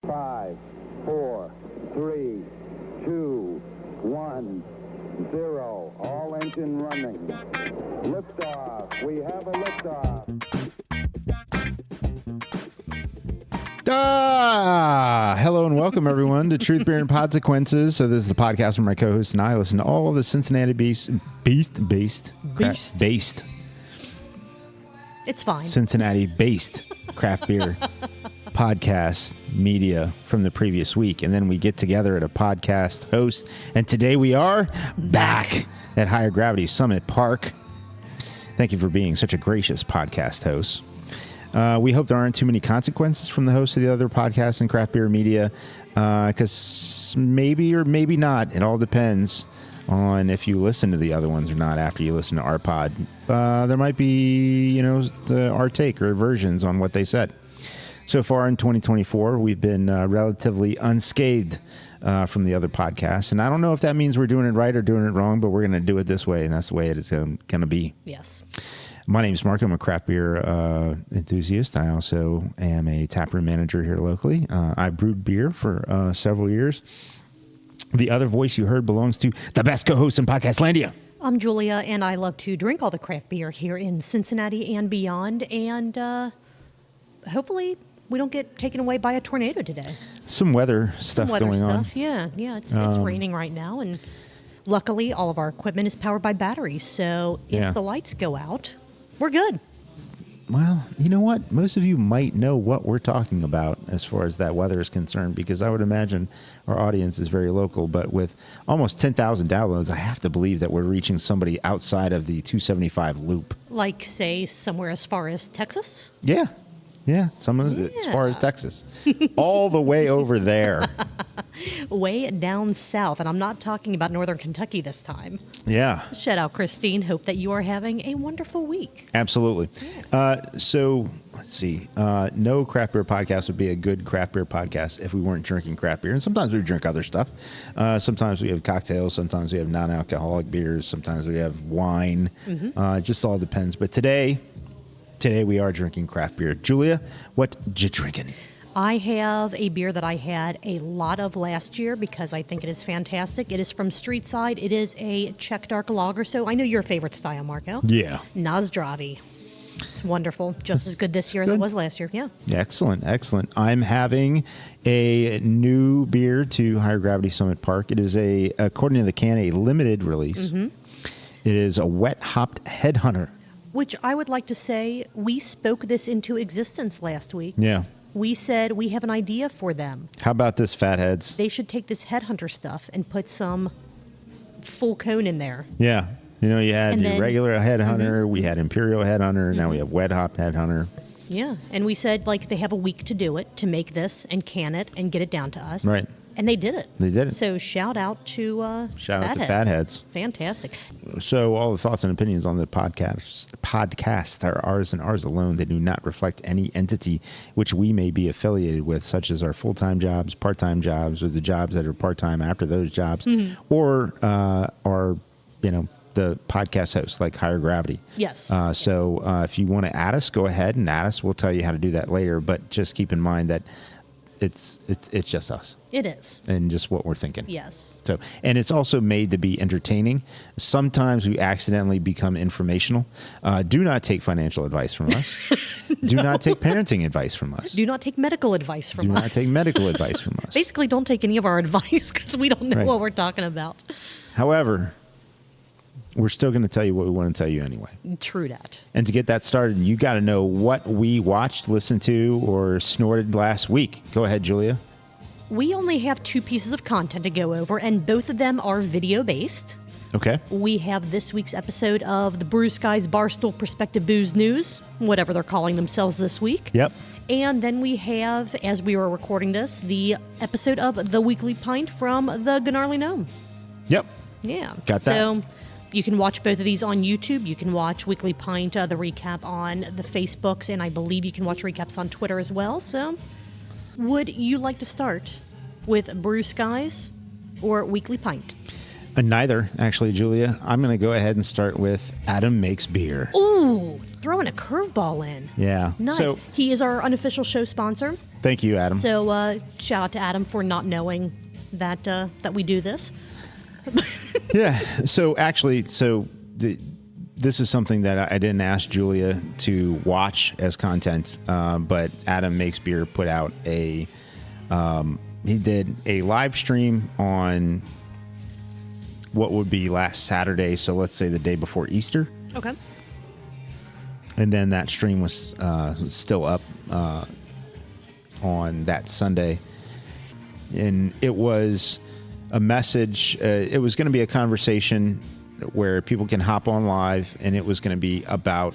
5, 4, 3, 2, 1, 0. All engine running. Liftoff. We have a liftoff. Hello and welcome everyone to Truth, Beer, and Podsequences. So this is the podcast where my co-host and I listen to all the Cincinnati based. It's fine. Cincinnati-based craft beer podcast media from the previous week. And then we get together at a podcast host. And today we are back at Higher Gravity Summit Park. Thank you for being such a gracious podcast host. We hope there aren't too many consequences from the host of the other podcasts in craft beer media, because maybe or maybe not. It all depends on if you listen to the other ones or not after you listen to our pod. There might be, our take or versions on what they said. So far in 2024, we've been relatively unscathed from the other podcasts. And I don't know if that means we're doing it right or doing it wrong, but we're going to do it this way, and that's the way it is going to be. Yes. My name is Mark. I'm a craft beer enthusiast. I also am a taproom manager here locally. I brewed beer for several years. The other voice you heard belongs to the best co-host in Podcastlandia. I'm Julia, and I love to drink all the craft beer here in Cincinnati and beyond. And hopefully we don't get taken away by a tornado today. Some weather stuff going on. Yeah. It's raining right now, and luckily all of our equipment is powered by batteries. So if the lights go out, we're good. Well, you know what? Most of you might know what we're talking about as far as that weather is concerned, because I would imagine our audience is very local. But with almost 10,000 downloads, I have to believe that we're reaching somebody outside of the 275 loop. Like, say, somewhere as far as Texas? Yeah, as far as Texas. All the way over there. Way down south, and I'm not talking about northern Kentucky this time. Yeah. Shout out, Christine. Hope that you are having a wonderful week. Absolutely. Yeah. So let's see. No craft beer podcast would be a good craft beer podcast if we weren't drinking craft beer. And sometimes we drink other stuff. Sometimes we have cocktails. Sometimes we have non-alcoholic beers. Sometimes we have wine. It just all depends. But today we are drinking craft beer. Julia, what you drinking? I have a beer that I had a lot of last year because I think it is fantastic. It is from Streetside. It is a Czech dark lager. So I know your favorite style, Marco. Yeah. Zdravi. It's wonderful. Just as good this year as it was last year. Yeah. Excellent. I'm having a new beer to Higher Gravity Summit Park. It is according to the can, a limited release. It is a wet hopped Headhunter. Which I would like to say, we spoke this into existence last week. Yeah. We said we have an idea for them. How about this, fatheads? They should take this Headhunter stuff and put some full cone in there. Yeah. You had the regular Headhunter, we had Imperial Headhunter, now we have Wet Hop Headhunter. Yeah. And we said, they have a week to do it, to make this and can it and get it down to us. Right. And they did it. They did it. So shout out to Fatheads. Fantastic. So all the thoughts and opinions on the podcast are ours and ours alone. They do not reflect any entity which we may be affiliated with, such as our full-time jobs, part-time jobs, or the jobs that are part-time after those jobs, or the podcast hosts like Higher Gravity. Yes. So if you want to add us, go ahead and add us. We'll tell you how to do that later. But just keep in mind that it's just us. It is. And just what we're thinking. Yes. So, and it's also made to be entertaining. Sometimes we accidentally become informational. Do not take financial advice from us. Do not take parenting advice from us. Do not take medical advice from us. Do not take medical advice from us. Basically, don't take any of our advice because we don't know what we're talking about. However, we're still going to tell you what we want to tell you anyway. True that. And to get that started, you got to know what we watched, listened to, or snorted last week. Go ahead, Julia. We only have 2 pieces of content to go over, and both of them are video-based. Okay. We have this week's episode of the Brew Sky's Barstool Perspective Booze News, whatever they're calling themselves this week. Yep. And then we have, as we were recording this, the episode of The Weekly Pint from the Gnarly Gnome. Yep. Yeah. Got that. So you can watch both of these on YouTube. You can watch Weekly Pint, the recap on the Facebooks, and I believe you can watch recaps on Twitter as well. So would you like to start with Brew Skies or Weekly Pint? Neither, actually, Julia. I'm going to go ahead and start with Adam Makes Beer. Ooh, throwing a curveball in. Yeah. Nice. So, He is our unofficial show sponsor. thank you, Adam. So shout out to Adam for not knowing that that we do this. Yeah. So actually, this is something that I didn't ask Julia to watch as content, but Adam Makes Beer put out he did a live stream on what would be last Saturday. So let's say the day before Easter. Okay. And then that stream was still up on that Sunday. And it was a message. It was going to be a conversation where people can hop on live, and it was going to be about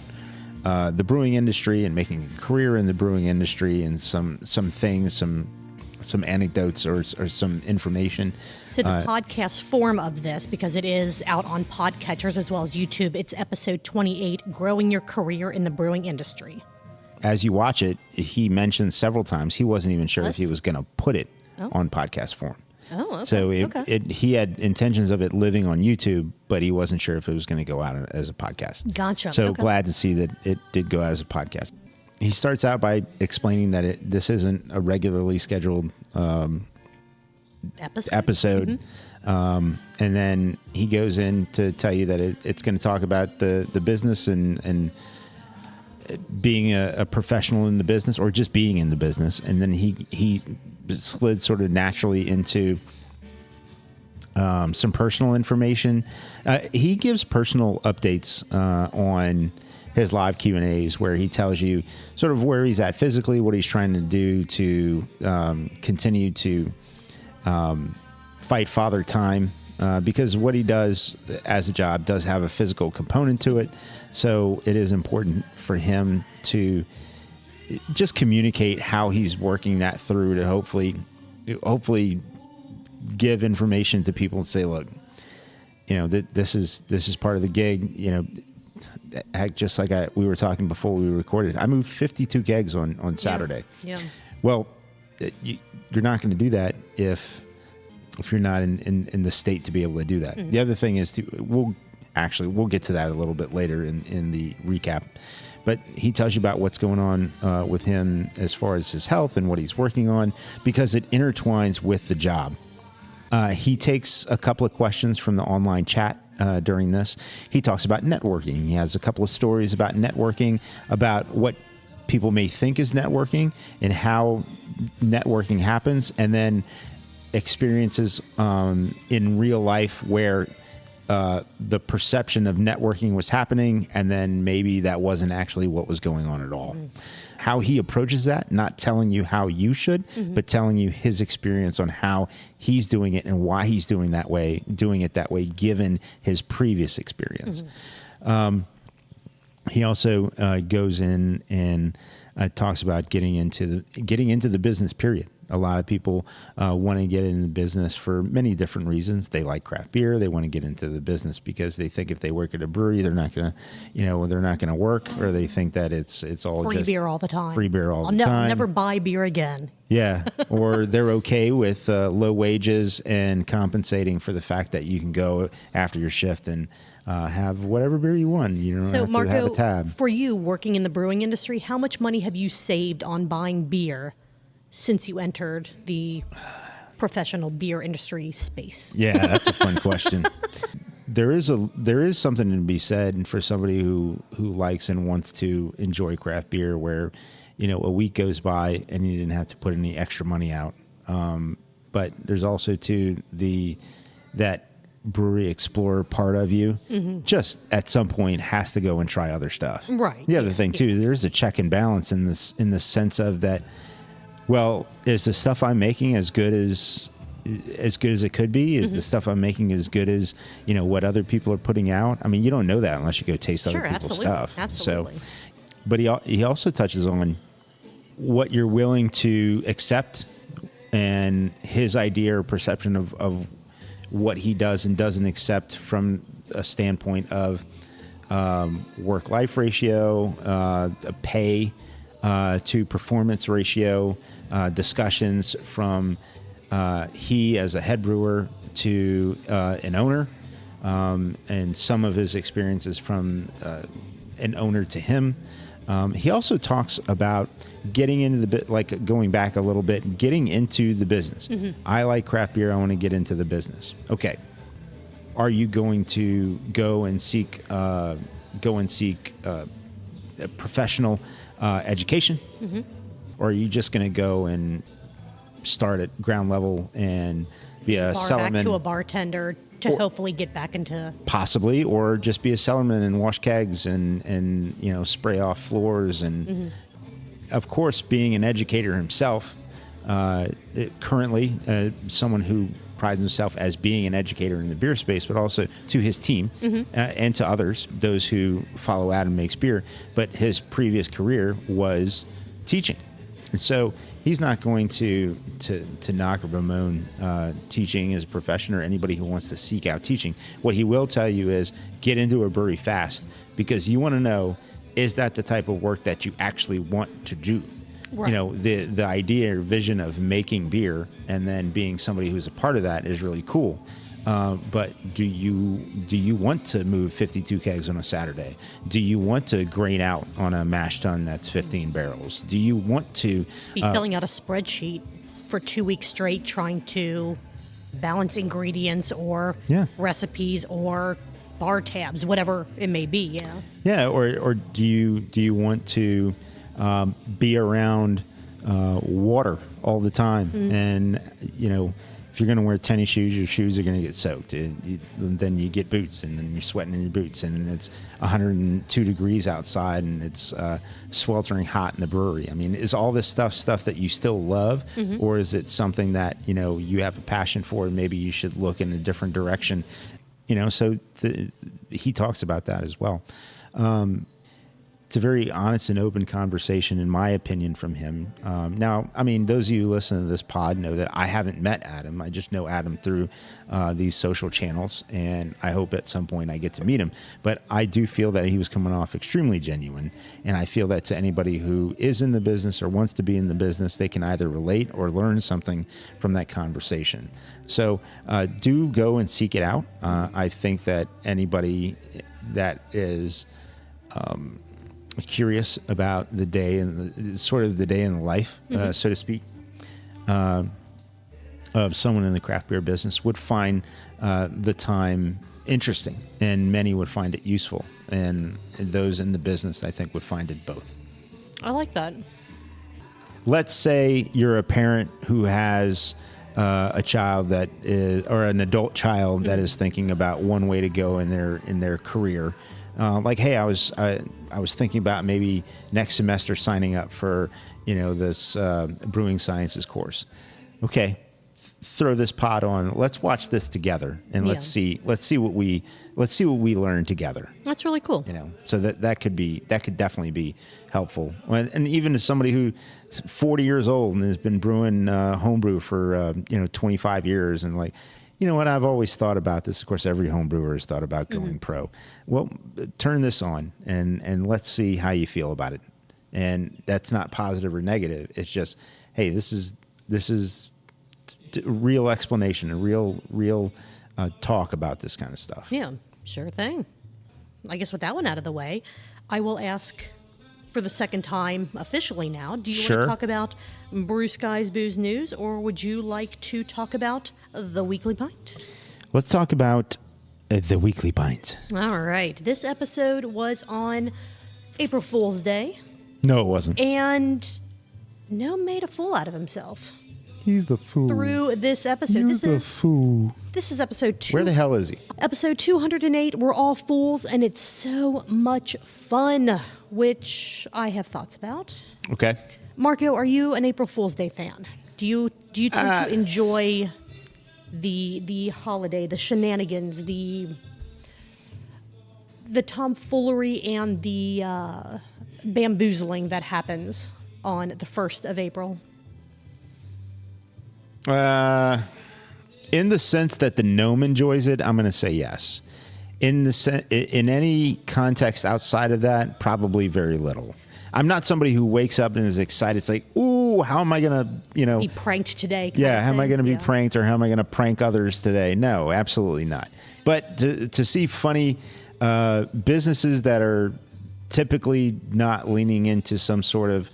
the brewing industry and making a career in the brewing industry, and some things, some anecdotes or some information. So the podcast form of this, because it is out on podcatchers as well as YouTube, it's episode 28, Growing Your Career in the Brewing Industry. As you watch it, he mentioned several times he wasn't even sure if he was going to put it on podcast form. Oh, okay. So he had intentions of it living on YouTube, but he wasn't sure if it was going to go out as a podcast. Gotcha. So Okay. glad to see that it did go out as a podcast. He starts out by explaining that this isn't a regularly scheduled episode. Mm-hmm. And then he goes in to tell you that it's going to talk about the business and being a professional in the business, or just being in the business. And then he slid sort of naturally into some personal information. He gives personal updates on his live Q&As, where he tells you sort of where he's at physically, what he's trying to do to continue to fight father time, because what he does as a job does have a physical component to it. So it is important for him to just communicate how he's working that through to hopefully give information to people and say, look, this is part of the gig. Heck, just like we were talking before we recorded, I moved 52 kegs on Saturday. Yeah. Well, you're not going to do that if you're not in the state to be able to do that. Mm-hmm. The other thing is we'll get to that a little bit later in the recap. But he tells you about what's going on with him as far as his health and what he's working on, because it intertwines with the job. He takes a couple of questions from the online chat during this. He talks about networking. He has a couple of stories about networking, about what people may think is networking and how networking happens, and then experiences in real life where the perception of networking was happening, and then maybe that wasn't actually what was going on at all. Mm-hmm. How he approaches that, not telling you how you should, but telling you his experience on how he's doing it and why he's doing it that way, given his previous experience. He also goes in and talks about getting into the business period. A lot of people want to get into the business for many different reasons. They like craft beer. They want to get into the business because they think if they work at a brewery, they're not going to work, or they think that it's all free just beer all the time. Free beer all the I'll time. never buy beer again. Yeah, or they're okay with low wages and compensating for the fact that you can go after your shift and have whatever beer you want. You don't have Marco, to have a tab. For you working in the brewing industry, how much money have you saved on buying beer since you entered the professional beer industry space? Yeah, that's a fun question. There is something to be said for somebody who likes and wants to enjoy craft beer, where a week goes by and you didn't have to put any extra money out. But there's also that brewery explorer part of you just at some point has to go and try other stuff. Right. The other thing too, there's a check and balance in the sense of that. Well, is the stuff I'm making as good as it could be? Is the stuff I'm making as good as what other people are putting out? I mean, you don't know that unless you go taste other people's stuff. Absolutely. So, but he also touches on what you're willing to accept and his idea or perception of what he does and doesn't accept from a standpoint of work-life ratio, pay to performance ratio, discussions from he as a head brewer to an owner and some of his experiences from an owner to him. He also talks about getting into the bit, like going back a little bit, getting into the business. I like craft beer. I want to get into the business. Okay. Are you going to go and seek a professional education? Or are you just going to go and start at ground level and be a cellarman? Back to a bartender to hopefully get back into... Possibly, or just be a cellarman and wash kegs and spray off floors. And of course, being an educator himself, currently someone who prides himself as being an educator in the beer space, but also to his team and to others, those who follow Adam Makes Beer. But his previous career was teaching. And so he's not going to knock or bemoan teaching as a profession or anybody who wants to seek out teaching. What he will tell you is get into a brewery fast, because you want to know, is that the type of work that you actually want to do? Right. The idea or vision of making beer and then being somebody who's a part of that is really cool. But do you want to move 52 kegs on a Saturday? Do you want to grain out on a mash tun that's 15 barrels? Do you want to be filling out a spreadsheet for 2 weeks straight, trying to balance ingredients or recipes or bar tabs, whatever it may be? Yeah. Or do you want to be around water all the time? And if you're going to wear tennis shoes, your shoes are going to get soaked. Then you get boots, and then you're sweating in your boots, and it's 102 degrees outside, and it's sweltering hot in the brewery. I mean, is all this stuff that you still love, or is it something that you have a passion for, and maybe you should look in a different direction? So he talks about that as well. It's a very honest and open conversation, in my opinion, from him. Now, I mean, those of you who listen to this pod know that I haven't met Adam. I just know Adam through these social channels, and I hope at some point I get to meet him. But I do feel that he was coming off extremely genuine, and I feel that to anybody who is in the business or wants to be in the business, they can either relate or learn something from that conversation. So do go and seek it out. I think that anybody that is... curious about the day and the day in the life, so to speak, of someone in the craft beer business would find the time interesting, and many would find it useful, and those in the business, I think, would find it both. I like that. Let's say you're a parent who has a child that is, or an adult child that is thinking about one way to go in their career. Like, hey, I was thinking about maybe next semester signing up for this brewing sciences course. Okay, throw this pod on. Let's watch this together, and let's see what we learn together. That's really cool. So that could definitely be helpful. And even to somebody who's 40 years old and has been brewing homebrew for 25 years, and like, you know what, I've always thought about this. Of course, every home brewer has thought about going pro. Well, turn this on and let's see how you feel about it. And that's not positive or negative. It's just, hey, this is real explanation, a real talk about this kind of stuff. Yeah, sure thing. I guess with that one out of the way, I will ask for the second time officially now. Do you want to talk about Brew Sky's Booze News, or would you like to talk about the Weekly Pint? Let's talk about the Weekly Pint. All right. This episode was on April Fool's Day. No, it wasn't. And No made a fool out of himself. He's the fool. Through this episode. He's the fool. This is episode 2. Where the hell is he? Episode 208. We're all fools, and it's so much fun, which I have thoughts about. Okay. Marco, are you an April Fool's Day fan? Do you tend to enjoy the holiday, the shenanigans, the tomfoolery, and the bamboozling that happens on the 1st of April? In the sense that the gnome enjoys it, I'm going to say yes. In any context outside of that, probably very little. I'm not somebody who wakes up and is excited. It's like, ooh, oh, how am I going to, be pranked today. Yeah, how am I going to be pranked, or how am I going to prank others today? No, absolutely not. But to see funny businesses that are typically not leaning into some sort of,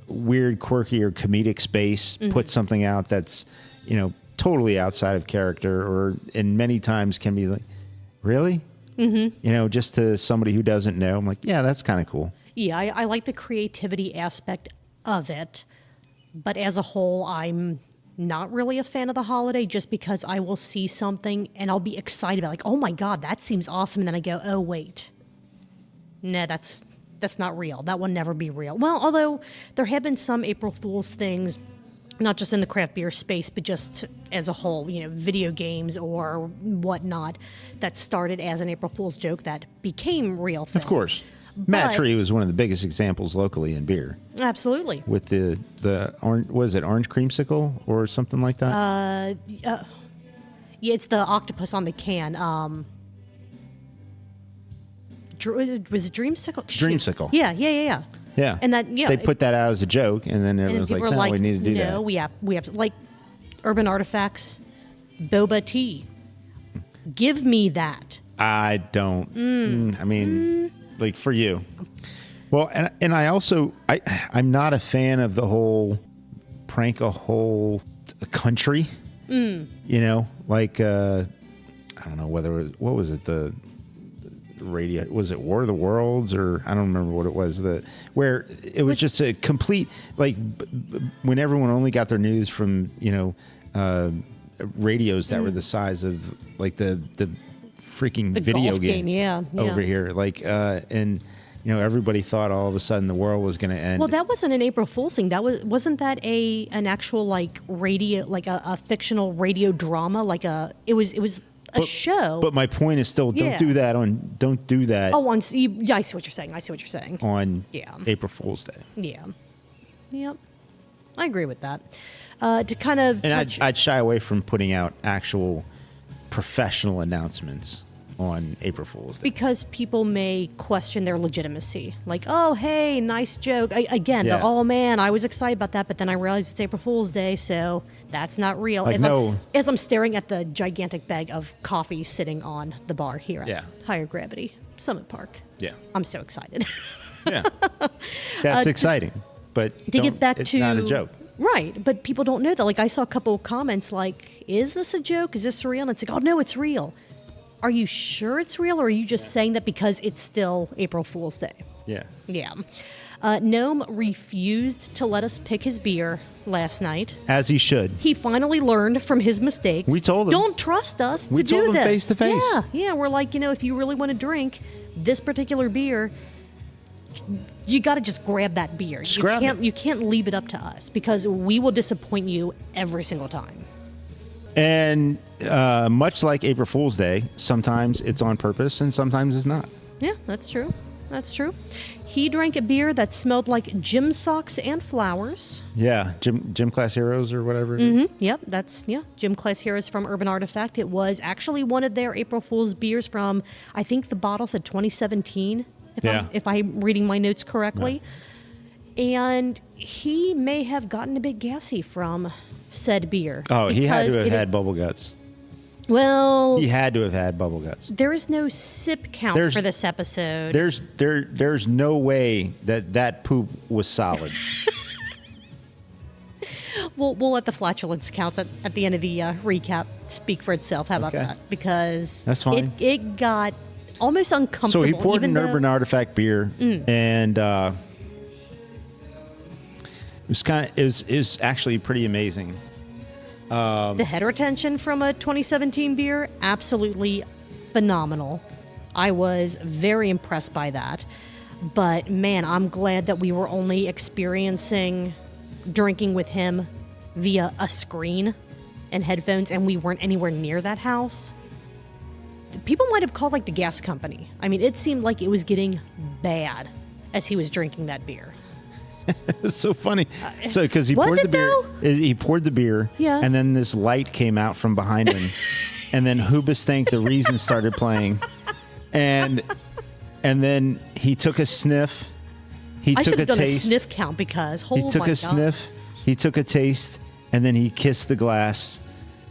weird, quirky, or comedic space, put something out that's, totally outside of character, and many times can be like, really? Mm-hmm. Just to somebody who doesn't know, I'm like, yeah, that's kind of cool. Yeah, I like the creativity aspect of it, but as a whole, I'm not really a fan of the holiday, just because I will see something and I'll be excited about, like, oh my God, that seems awesome, and then I go, oh wait, no, that's not real. That will never be real. Well, although there have been some April Fool's things, not just in the craft beer space, but just as a whole, video games or whatnot, that started as an April Fool's joke that became real things. Of course. Matt Tree was one of the biggest examples locally in beer. Absolutely. With the orange, was it orange creamsicle or something like that? Yeah, it's the octopus on the can. Was it Dreamsicle? Dreamsicle. Yeah. Yeah. And they put that out as a joke, and then everyone's like, no, we need to do that. No, we have like Urban Artifacts, boba tea. Give me that. I don't. I mean, like, for you. Well, and I also, I'm not a fan of the whole prank a whole country. Like, I don't know whether what was it, the radio, was it War of the Worlds, or I don't remember what it was, where it was just a complete, like, when everyone only got their news from radios that were the size of like the freaking video game over here, like and everybody thought all of a sudden the world was going to end. Well, that wasn't an April Fool's thing. Wasn't that an actual, like, radio, like a fictional radio drama, like it was a show. But my point is still, don't do that. Oh, I see what you're saying. On April Fool's Day. Yeah. Yep. I agree with that. To kind of, and I'd shy away from putting out actual professional announcements on April Fool's Day, because people may question their legitimacy. Like, oh, hey, nice joke. Oh man, I was excited about that, but then I realized it's April Fool's Day, so that's not real. Like, as I'm staring at the gigantic bag of coffee sitting on the bar here at Higher Gravity Summit Park. Yeah, I'm so excited. Yeah, that's exciting. But to get back it's to, not a joke. Right, but people don't know that. Like, I saw a couple of comments like, is this a joke? Is this real? And it's like, oh, no, it's real. Are you sure it's real, or are you just saying that because it's still April Fool's Day? Yeah. Yeah. Gnome refused to let us pick his beer last night. As he should. He finally learned from his mistakes. We told him. Don't trust us to do this. We told him face to face. Yeah. We're like, if you really want to drink this particular beer, you got to just grab that beer. You can't leave it up to us, because we will disappoint you every single time. And much like April Fool's Day, sometimes it's on purpose and sometimes it's not. Yeah, that's true. He drank a beer that smelled like gym socks and flowers. Yeah, gym class heroes or whatever. Mm-hmm. Yep, gym class heroes from Urban Artifact. It was actually one of their April Fool's beers from, I think the bottle said 2017, if I'm reading my notes correctly. No. And he may have gotten a bit gassy from said beer. Oh, he had to have had bubble guts. Well, he had to have had bubble guts. There is no sip count for this episode. There's no way that poop was solid. We'll let the flatulence count at the end of the recap speak for itself. How about that? Because that's fine. It got almost uncomfortable. So he poured an Urban Artifact beer, and it was actually pretty amazing. The head retention from a 2017 beer, absolutely phenomenal. I was very impressed by that. But man, I'm glad that we were only experiencing drinking with him via a screen and headphones, and we weren't anywhere near that house. People might have called, like, the gas company. I mean, it seemed like it was getting bad as he was drinking that beer. It's so funny. So because he poured the beer, yes, and then this light came out from behind him, and then Hoobastank the Reason started playing, and then he took a sniff. He I took should a have done taste. a sniff count because He took a sniff. He took a taste, and then he kissed the glass.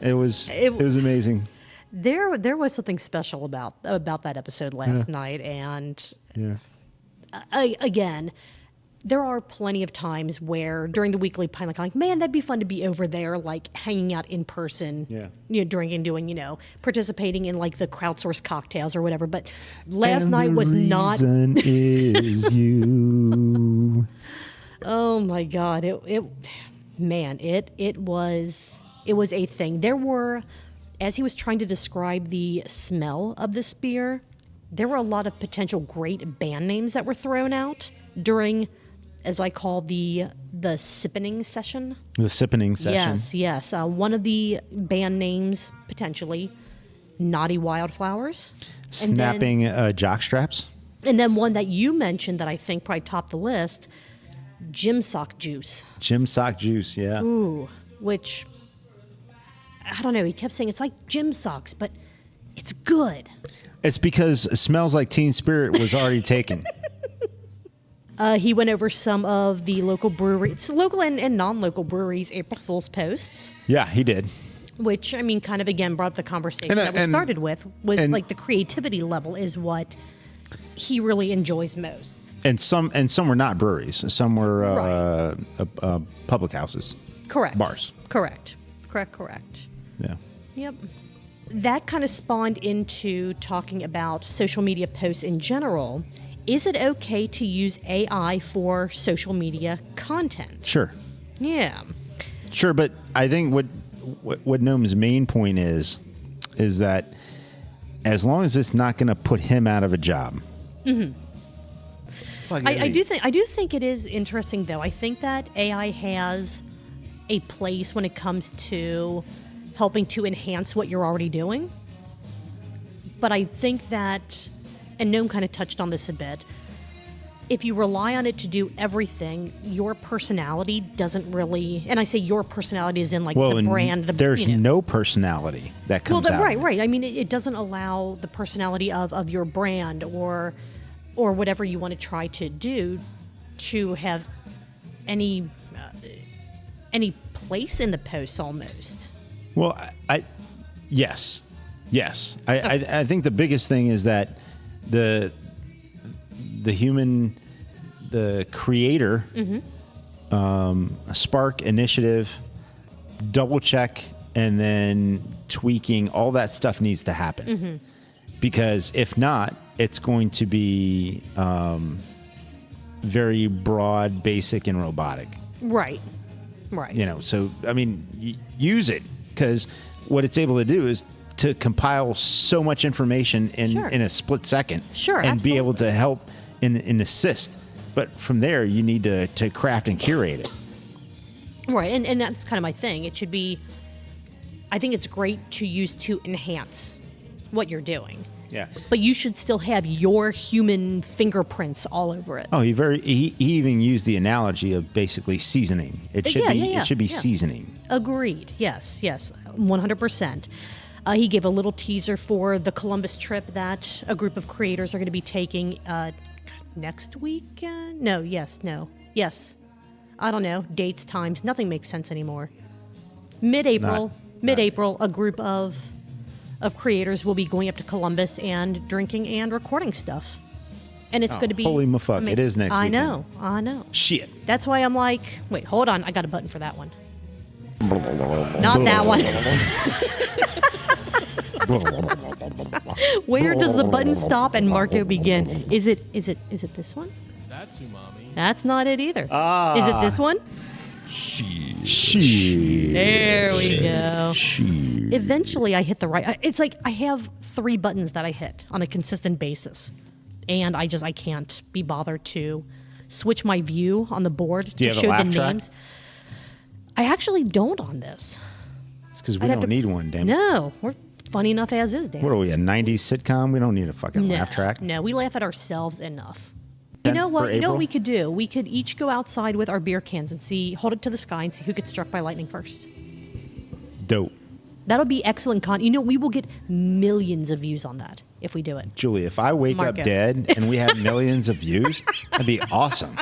It was amazing. There was something special about that episode last night, and again, there are plenty of times where during the weekly pint, like, man, that'd be fun to be over there, like hanging out in person, drinking, doing, participating in like the crowdsourced cocktails or whatever. But last night was not. The reason is you. Oh my God! It was a thing. There were, as he was trying to describe the smell of this beer, there were a lot of potential great band names that were thrown out during, as I call the sippening session. The sippening session. Yes. One of the band names, potentially, Naughty Wildflowers. Snapping jock straps. And then one that you mentioned that I think probably topped the list, Gym Sock Juice. Gym Sock Juice, yeah. Ooh, which, I don't know, he kept saying it's like gym socks, but it's good. It's because Smells Like Teen Spirit was already taken. He went over some of the local breweries, local and non-local breweries' April Fool's posts. Yeah, he did. Which, I mean, kind of, again, brought up the conversation that we started with, like the creativity level is what he really enjoys most. And some were not breweries. Some were public houses. Correct. Bars. Correct. Yeah. Yep. That kind of spawned into talking about social media posts in general. Is it okay to use AI for social media content? Sure. Yeah. Sure, but I think what Noam's main point is that as long as it's not going to put him out of a job. Mm-hmm. I do think it is interesting, though. I think that AI has a place when it comes to helping to enhance what you're already doing. But I think that, and Noam kind of touched on this a bit, if you rely on it to do everything, your personality doesn't really, and I say your personality is in like the brand. There's no personality that comes out. Right. I mean, it doesn't allow the personality of your brand or whatever you want to try to do to have any place in the posts almost. Well, yes. I think the biggest thing is that the human, the creator, spark, initiative, double check, and then tweaking, all that stuff needs to happen. Mm-hmm. Because if not, it's going to be very broad, basic, and robotic. Right. So, I mean, use it, because what it's able to do is to compile so much information in a split second. Sure, and absolutely. be able to help and assist. But from there, you need to craft and curate it. Right, and that's kind of my thing. It should be, I think it's great to use to enhance what you're doing. Yeah. But you should still have your human fingerprints all over it. Oh, he even used the analogy of basically seasoning. It should be seasoning. Agreed. Yes, 100%. He gave a little teaser for the Columbus trip that a group of creators are going to be taking next weekend. Yes. I don't know. Dates, times, nothing makes sense anymore. Mid-April, a group of creators will be going up to Columbus and drinking and recording stuff. And it's going to be... Holy mafuck, it is next weekend. I know. Shit. That's why I'm like, wait, hold on. I got a button for that one. Not that one. Where does the button stop and Marco begin? Is it this one? That's umami. That's not it either. Is it this one? She. There we go. Eventually, I hit the right. It's like I have 3 buttons that I hit on a consistent basis, and I can't be bothered to switch my view on the board to show the names. I actually don't on this. It's because we don't need one, damn it. No, we're funny enough as is, damn it. What are we, a 90s sitcom? We don't need a fucking laugh track. No, we laugh at ourselves enough. You know what we could do? We could each go outside with our beer cans and hold it to the sky and see who gets struck by lightning first. Dope. That'll be excellent content. We will get millions of views on that if we do it. Julie, if I wake up dead and we have millions of views, that'd be awesome.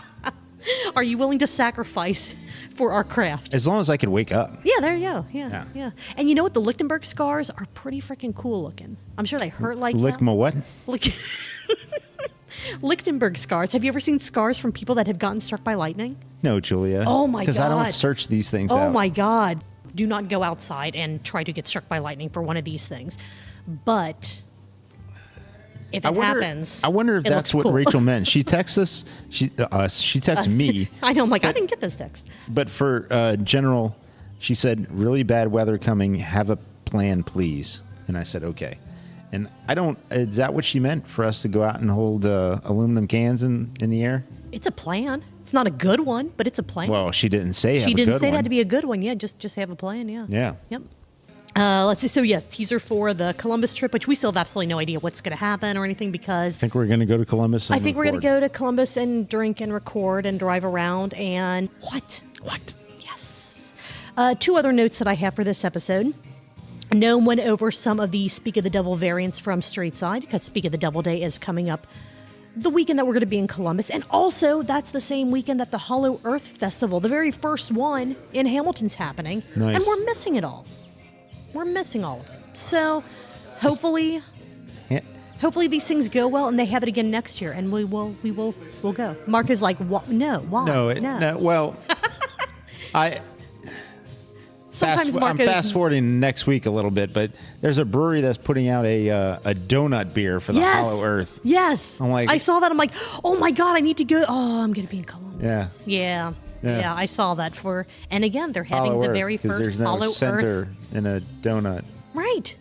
Are you willing to sacrifice for our craft? As long as I could wake up. Yeah, there you go. Yeah. And you know what? The Lichtenberg scars are pretty freaking cool looking. I'm sure they hurt like hell. What? Lichtenberg scars. Have you ever seen scars from people that have gotten struck by lightning? No, Julia. Oh, my God. Because I don't search these things out. Oh, my God. Do not go outside and try to get struck by lightning for one of these things. But if it happens, I wonder if that's what cool. Rachel meant. She texts us. She texts me. I know. I'm like, I didn't get this text. But for general, she said, really bad weather coming. Have a plan, please. And I said, okay. And I don't, is that what she meant? For us to go out and hold aluminum cans in the air? It's a plan. It's not a good one, but it's a plan. Well, she didn't say She didn't say it had to be a good one. Yeah, just have a plan. Yeah. Yeah. Yep. Let's see. So, yes, teaser for the Columbus trip, which we still have absolutely no idea what's going to happen or anything because... I think we're going to go to Columbus and I think we're going to go to Columbus and drink and record and drive around and... What? Yes. 2 other notes that I have for this episode. Noam went over some of the Speak of the Devil variants from Streetside because Speak of the Devil Day is coming up the weekend that we're going to be in Columbus. And also, that's the same weekend that the Hollow Earth Festival, the very first one in Hamilton's happening. Nice. And we're missing it all. We're missing all of it. So, hopefully these things go well and they have it again next year and we'll go. Mark is like, what? No, why? No. Well, Sometimes I'm fast forwarding next week a little bit, but there's a brewery that's putting out a donut beer for the Hollow Earth. Yes. I'm like, I saw that. I'm like, oh my God, I need to go. Oh, I'm going to be in Columbus. Yeah. Yeah, I saw that and again, they're having Hollow the Earth, very first there's no Hollow center Earth. in a donut. Right.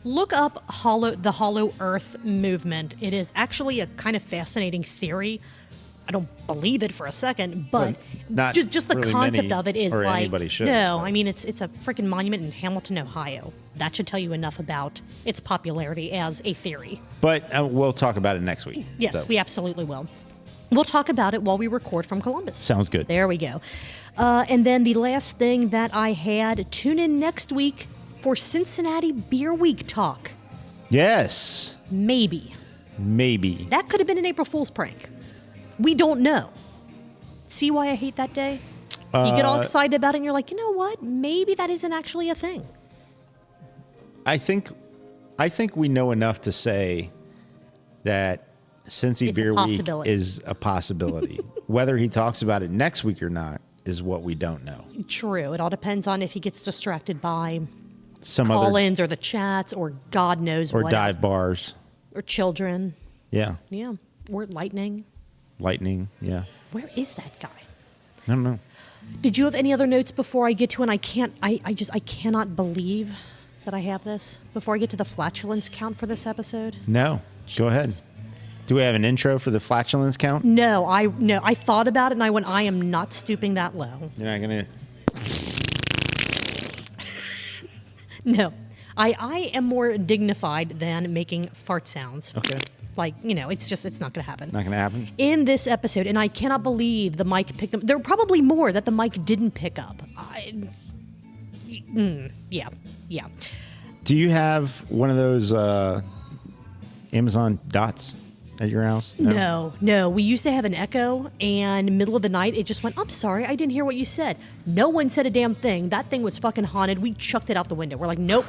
Look up the Hollow Earth movement. It is actually a kind of fascinating theory. I don't believe it for a second, but not just the really concept many, of it is or like anybody should, no. but. I mean, it's a freaking monument in Hamilton, Ohio. That should tell you enough about its popularity as a theory. But we'll talk about it next week. Yes, so. we absolutely will. We'll talk about it while we record from Columbus. Sounds good. There we go. And then the last thing that I had, tune in next week for Cincinnati Beer Week talk. Yes. Maybe. That could have been an April Fool's prank. We don't know. See why I hate that day? You get all excited about it and you're like, you know what? Maybe that isn't actually a thing. I think we know enough to say that Cincy Beer Week is a possibility. Whether he talks about it next week or not is what we don't know. True. It all depends on if he gets distracted by some call-ins or the chats or God knows what. Or dive bars. Or children. Yeah. Yeah. Or lightning. Yeah. Where is that guy? I don't know. Did you have any other notes before I get to, and I cannot believe that I have this, before I get to the flatulence count for this episode? No. Go ahead. Do we have an intro for the flatulence count? No, I thought about it and I went, I am not stooping that low. You're not going to... No. I am more dignified than making fart sounds. Okay. Like, it's not going to happen. Not going to happen? In this episode, and I cannot believe the mic picked them. There were probably more that the mic didn't pick up. Yeah. Do you have one of those Amazon Dots at your house? No. We used to have an Echo, and middle of the night, it just went, I'm sorry, I didn't hear what you said. No one said a damn thing. That thing was fucking haunted. We chucked it out the window. We're like, nope,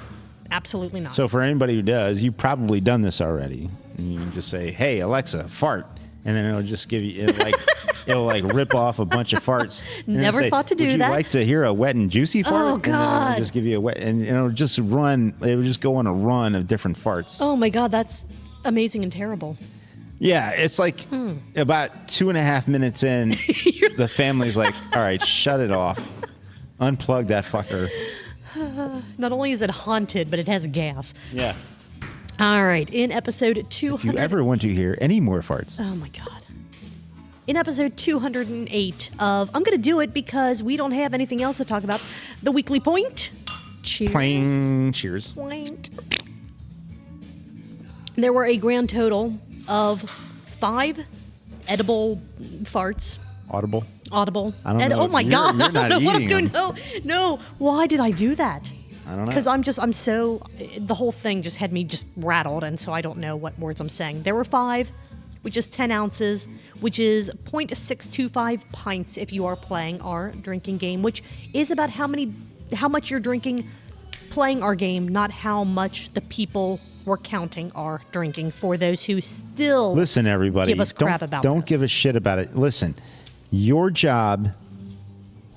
absolutely not. So for anybody who does, you've probably done this already. And you can just say, hey, Alexa, fart. And then it'll just give you, it'll rip off a bunch of farts. Never thought to do that. Would you like to hear a wet and juicy fart? Oh, God. And then it'll just give you a wet, and it'll just go on a run of different farts. Oh my God, that's amazing and terrible. Yeah, it's like about 2.5 minutes in, the family's like, all right, shut it off. Unplug that fucker. Not only is it haunted, but it has gas. Yeah. All right, in episode 200... If you ever want to hear any more farts. Oh, my God. In episode 208 of... I'm going to do it because we don't have anything else to talk about. The Weekly Point. Cheers. Pling. Cheers. Point. There were a grand total of 5 edible farts. Audible. I don't know. Oh, my God. You're not I don't know what I'm eating doing. No. Why did I do that? I don't know. Because I'm so, the whole thing just had me just rattled, and so I don't know what words I'm saying. There were 5 which is 10 ounces, which is 0.625 pints if you are playing our drinking game, which is about how much you're drinking playing our game, not how much the people we're counting are drinking, for those who still listen, everybody, give us crap about don't this. give a shit about it. Listen, your job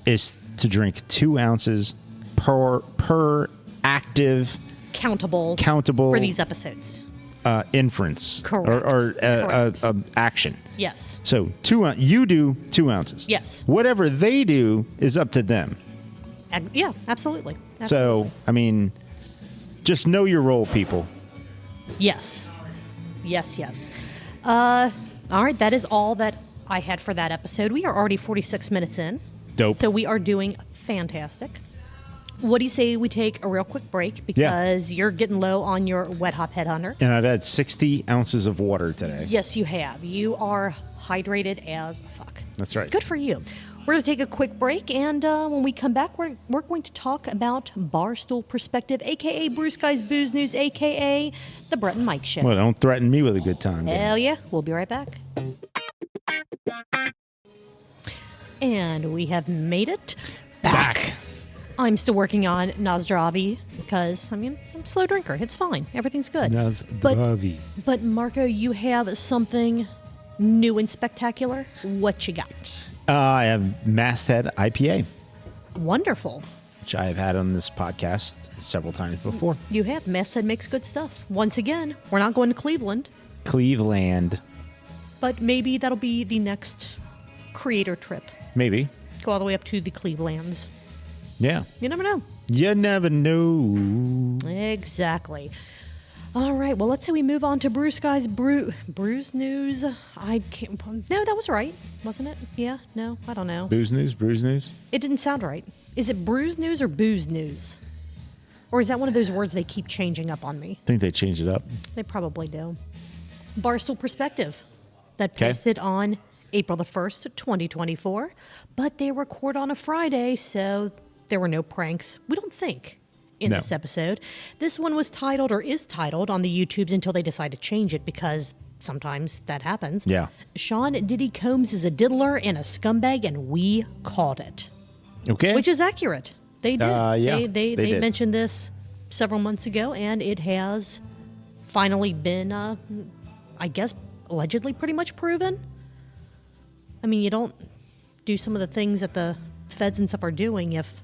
is to drink 2 ounces per active countable for these episodes. Inference. Correct. Or Correct. action. Yes. So you do 2 ounces. Yes. Whatever they do is up to them. Yeah, absolutely. So, I mean, just know your role, people. Yes. Yes. All right, that is all that I had for that episode. We are already 46 minutes in. Dope. So we are doing fantastic. What do you say we take a real quick break, because you're getting low on your Wet Hop Headhunter? And I've had 60 ounces of water today. Yes, you have. You are hydrated as fuck. That's right. Good for you. We're going to take a quick break, and when we come back, we're going to talk about Barstool Perspective, a.k.a. Brew Guy's Booze News, a.k.a. The Brett and Mike Show. Well, don't threaten me with a good time. Hell yeah. We'll be right back. And we have made it back. I'm still working on Zdravi because, I'm a slow drinker. It's fine. Everything's good. Zdravi. But Marco, you have something new and spectacular. What you got? I have Masthead IPA, Wonderful. which I have had on this podcast several times before. You have. Masthead makes good stuff. Once again, we're not going to Cleveland, but maybe that'll be the next creator trip. Maybe. Go all the way up to the Clevelands. Yeah. You never know. You never know. Exactly. All right. Well, let's say we move on to Brew Guy's Brews News. I can't. No, that was right, wasn't it? Yeah. No, I don't know. Brews News? It didn't sound right. Is it Brews News or Booze News? Or is that one of those words they keep changing up on me? I think they changed it up. They probably do. Barstool Perspective. That Okay. posted on April the 1st, 2024. But they record on a Friday, so there were no pranks, we don't think, in this episode. This one was titled, or is titled, on the YouTubes until they decide to change it, because sometimes that happens. Yeah. Sean Diddy Combs is a diddler and a scumbag, and we called it. Okay. Which is accurate. They did. Yeah, They did. mentioned this several months ago, and it has finally been, I guess, allegedly pretty much proven. I mean, you don't do some of the things that the feds and stuff are doing if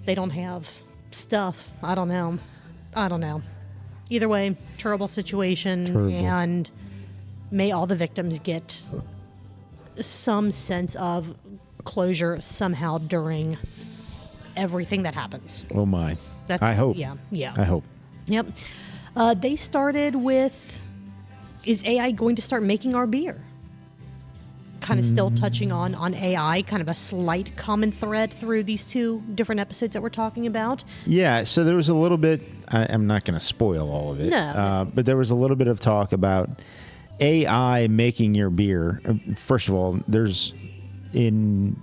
they don't have stuff. I don't know. Either way, terrible situation, and may all the victims get some sense of closure somehow during everything that happens. Oh, my. I hope. Yeah. I hope. Yep. They started with, is AI going to start making our beer? Kind of still touching on AI, kind of a slight common thread through these two different episodes that we're talking about. Yeah, so there was a little bit, I'm not going to spoil all of it, but there was a little bit of talk about AI making your beer. First of all, there's in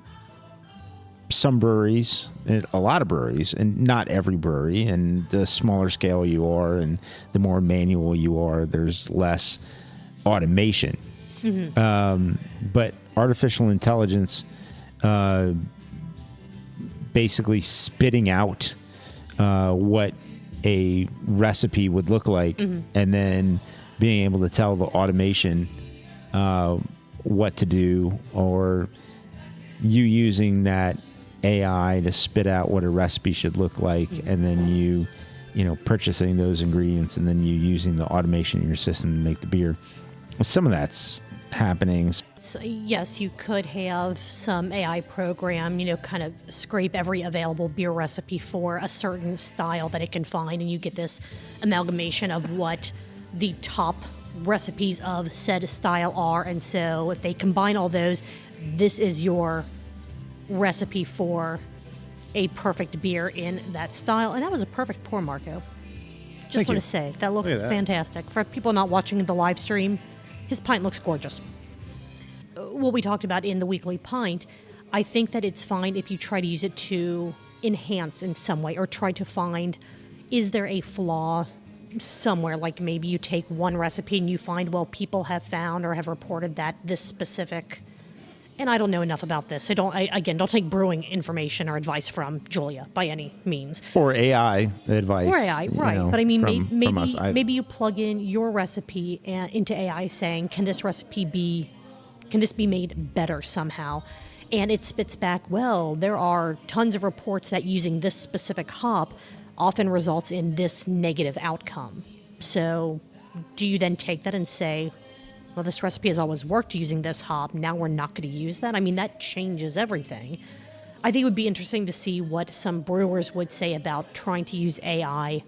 some breweries, a lot of breweries, and not every brewery, and the smaller scale you are and the more manual you are, there's less automation. But artificial intelligence basically spitting out what a recipe would look like, and then being able to tell the automation what to do, or you using that AI to spit out what a recipe should look like, and then you purchasing those ingredients, and then you using the automation in your system to make the beer. Some of that's happening. So, yes, you could have some AI program, kind of scrape every available beer recipe for a certain style that it can find, and you get this amalgamation of what the top recipes of said style are. And so if they combine all those, this is your recipe for a perfect beer in that style. And that was a perfect pour, Marco. Just want to say, that looks fantastic. For people not watching the live stream, his pint looks gorgeous. What we talked about in the weekly pint, I think that it's fine if you try to use it to enhance in some way, or try to find, is there a flaw somewhere, like maybe you take one recipe and you find, well, people have found or have reported that this specific, and I don't know enough about this, so don't take brewing information or advice from Julia by any means. Or AI advice. Or AI, right. know, but I mean, from us. maybe you plug in your recipe into AI saying, can this be made better somehow? And it spits back, well, there are tons of reports that using this specific hop often results in this negative outcome. So do you then take that and say, well, this recipe has always worked using this hop, now we're not going to use that? I mean, that changes everything. I think it would be interesting to see what some brewers would say about trying to use AI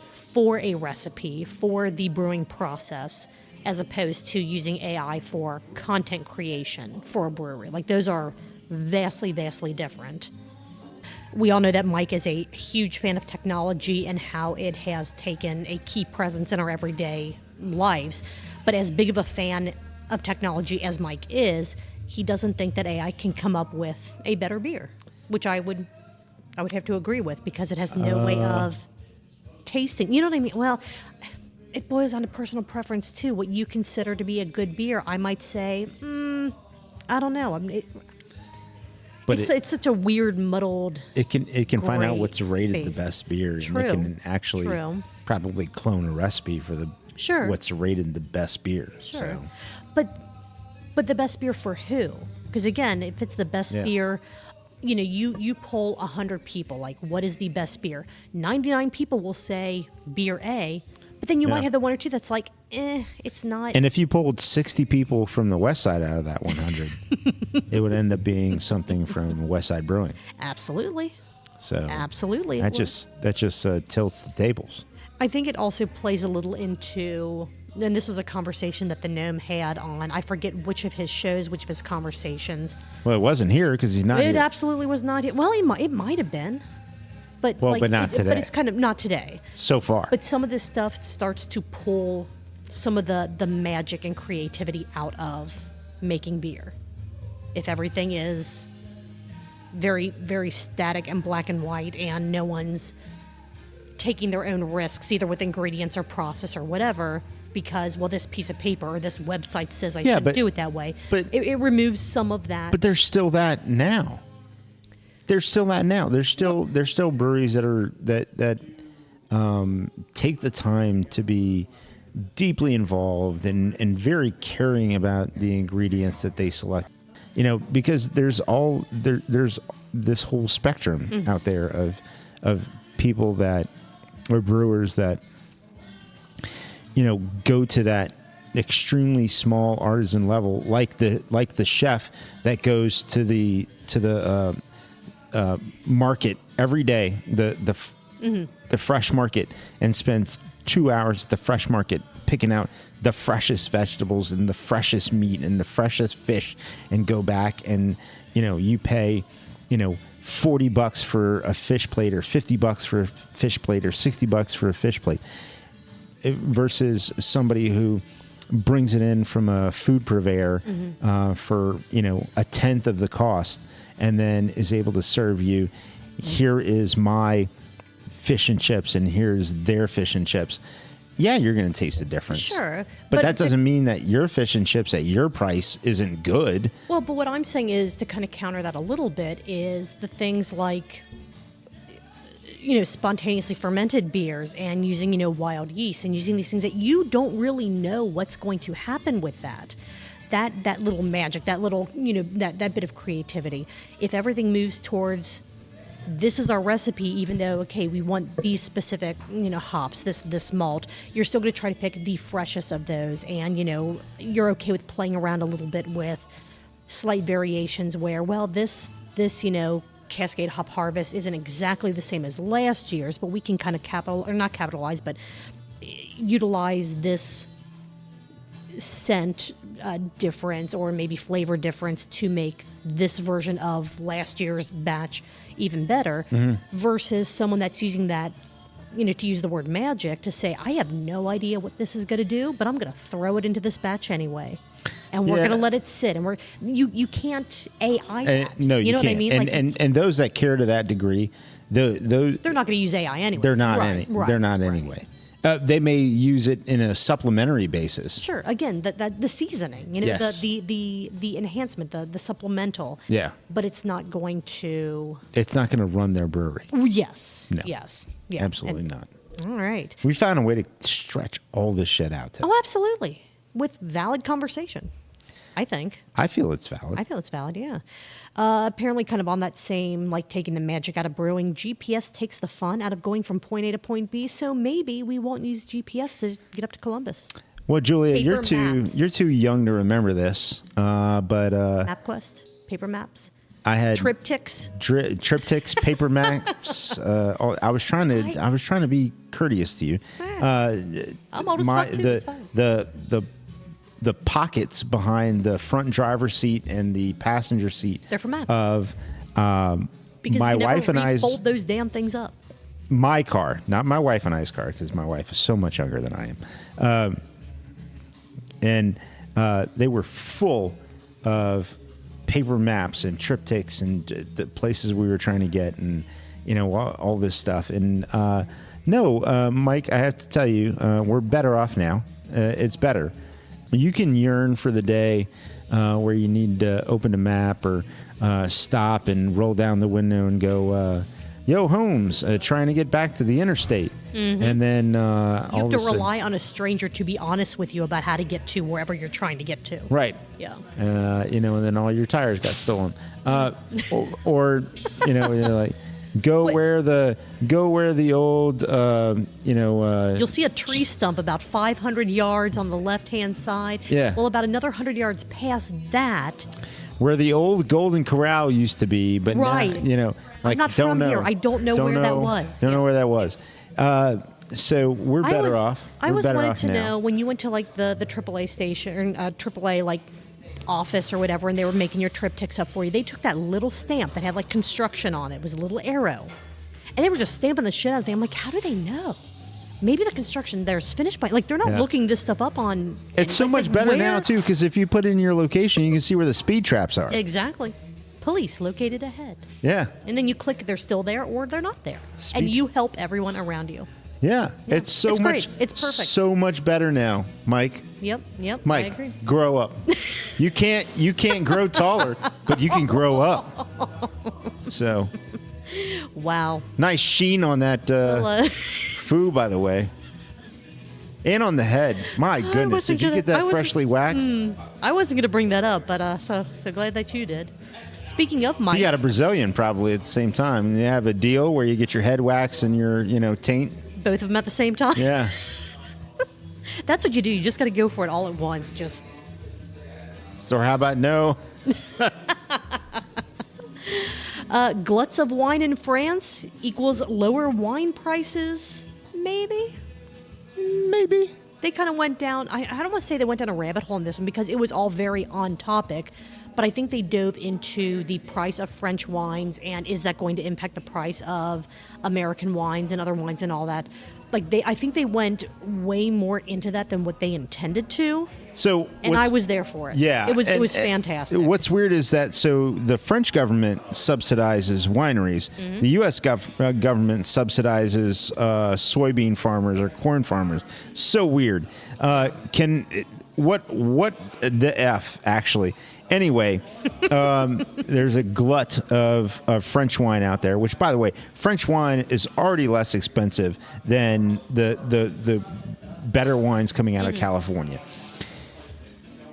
for a recipe, for the brewing process, as opposed to using AI for content creation for a brewery. Like, those are vastly, vastly different. We all know that Mike is a huge fan of technology and how it has taken a key presence in our everyday lives. But as big of a fan of technology as Mike is, he doesn't think that AI can come up with a better beer, which I would have to agree with, because it has no way of tasting. You know what I mean? Well, it boils down to personal preference too. What you consider to be a good beer, I might say, I don't know. But it's such a weird, muddled. It can find out what's rated space. The best beer, True. and it can actually probably clone a recipe for the what's rated the best beer. Sure, so. but the best beer for who? Because again, if it's the best beer, you poll 100 people, like, what is the best beer? 99 people will say beer A, but then you might have the one or two that's like, it's not. And if you pulled 60 people from the West Side out of that 100, it would end up being something from West Side Brewing. Absolutely. So absolutely, that just tilts the tables. I think it also plays a little into, and this was a conversation that the Gnome had on, I forget which of his shows, which of his conversations. Well, it wasn't here because he's not here. It absolutely was not here. Well, it might have been. But not today. But it's kind of not today. So far. But some of this stuff starts to pull some of the magic and creativity out of making beer. If everything is very, very static and black and white, and no one's taking their own risks, either with ingredients or process or whatever, because, well, this piece of paper or this website says I shouldn't do it that way. But it removes some of that. But there's still that now. There's still breweries that take the time to be deeply involved and very caring about the ingredients that they select. Because there's this whole spectrum out there of people that or brewers that go to that extremely small artisan level, like the chef that goes to the market every day, the fresh market, and spends 2 hours at the fresh market picking out the freshest vegetables and the freshest meat and the freshest fish, and go back and you pay $40 for a fish plate, or $50 for a fish plate, or $60 for a fish plate, versus somebody who brings it in from a food purveyor for a tenth of the cost, and then is able to serve you, here is my fish and chips, and here's their fish and chips. Yeah, you're going to taste the difference. Sure. But that doesn't mean that your fish and chips at your price isn't good. Well, but what I'm saying is, to kind of counter that a little bit, is the things like, spontaneously fermented beers, and using, wild yeast, and using these things that you don't really know what's going to happen with that. That little magic, that little, that bit of creativity. If everything moves towards, this is our recipe, even though, okay, we want these specific, hops, this malt, you're still going to try to pick the freshest of those. And, you're okay with playing around a little bit with slight variations where, well, this Cascade Hop Harvest isn't exactly the same as last year's, but we can kind of not capitalize, but utilize this scent difference or maybe flavor difference to make this version of last year's batch even better, versus someone that's using that, to use the word magic, to say, I have no idea what this is going to do, but I'm going to throw it into this batch anyway. And we're going to let it sit. And you can't AI that. No, you know can't. what I mean? And those that care to that degree, those they're not going to use AI anyway. They're not They're not anyway. They may use it in a supplementary basis. Sure. Again, the seasoning, Yes. the enhancement, the supplemental. Yeah. But it's not going to. It's not going to run their brewery. Yes. No. Yes. Yeah. Absolutely not. All right. We found a way to stretch all this shit out today. Oh, absolutely. With valid conversation, I think. I feel it's valid. I feel it's valid, yeah. Apparently, kind of on that same, like taking the magic out of brewing, GPS takes the fun out of going from point A to point B, so maybe we won't use GPS to get up to Columbus. Well, Julia, Paper maps. you're too young to remember this, but MapQuest, paper maps, I had triptychs. triptychs, paper maps. I was trying to be courteous to you. I'm old as fuck too. It's fine. The pockets behind the front driver's seat and the passenger seat. They're for maps. Of Because my you never wife and I's fold those damn things up. my car, not my wife and I's car, because my wife is so much younger than I am. And they were full of paper maps and triptychs and the places we were trying to get, and all this stuff. And no, Mike, I have to tell you, we're better off now. It's better. You can yearn for the day where you need to open a map or stop and roll down the window and go, yo, Holmes, trying to get back to the interstate. Mm-hmm. And then you have to rely on a stranger to be honest with you about how to get to wherever you're trying to get to. Right. Yeah. And then all your tires got stolen. Or you're like, go where the old, You'll see a tree stump about 500 yards on the left-hand side. Yeah. Well, about another 100 yards past that. where the old Golden Corral used to be, but right. now, like, I'm not don't from know. here. I don't know where that was. Don't know where that was. So we're better off. I was wanting to now. know when you went to like the AAA station, AAA like office or whatever, and they were making your triptychs up for you. They took that little stamp that had like construction on it. It was a little arrow, and they were just stamping the shit out of it. I'm like, how do they know? Maybe the construction there's finished by, like, they're not looking this stuff up on. It's so much better now too, because if you put in your location, you can see where the speed traps are. Exactly. Police located ahead. Yeah. And then you click, they're still there or they're not there, and you help everyone around you. Yeah. It's so It's much. great. It's perfect. So much better now, Mike. Yep. Mike, I agree. grow up. You can't grow taller, but you can grow up. So. Wow. Nice sheen on that foo, by the way. And on the head. My goodness. Did you get that freshly waxed? I wasn't going to bring that up, but so glad that you did. Speaking of Mike. You got a Brazilian probably at the same time. And you have a deal where you get your head waxed and your, taint. Both of them at the same time? Yeah. That's what you do. You just got to go for it all at once. Just. So how about no? Gluts of wine in France equals lower wine prices? Maybe. They kind of went down. I don't want to say they went down a rabbit hole in this one because it was all very on topic, but I think they dove into the price of French wines and is that going to impact the price of American wines and other wines and all that. I think they went way more into that than what they intended to. And I was there for it. Yeah. It was fantastic. What's weird is that the French government subsidizes wineries. Mm-hmm. The U.S. government subsidizes soybean farmers or corn farmers. So weird. What the F, actually? Anyway, there's a glut of French wine out there, which, by the way, French wine is already less expensive than the better wines coming out of California.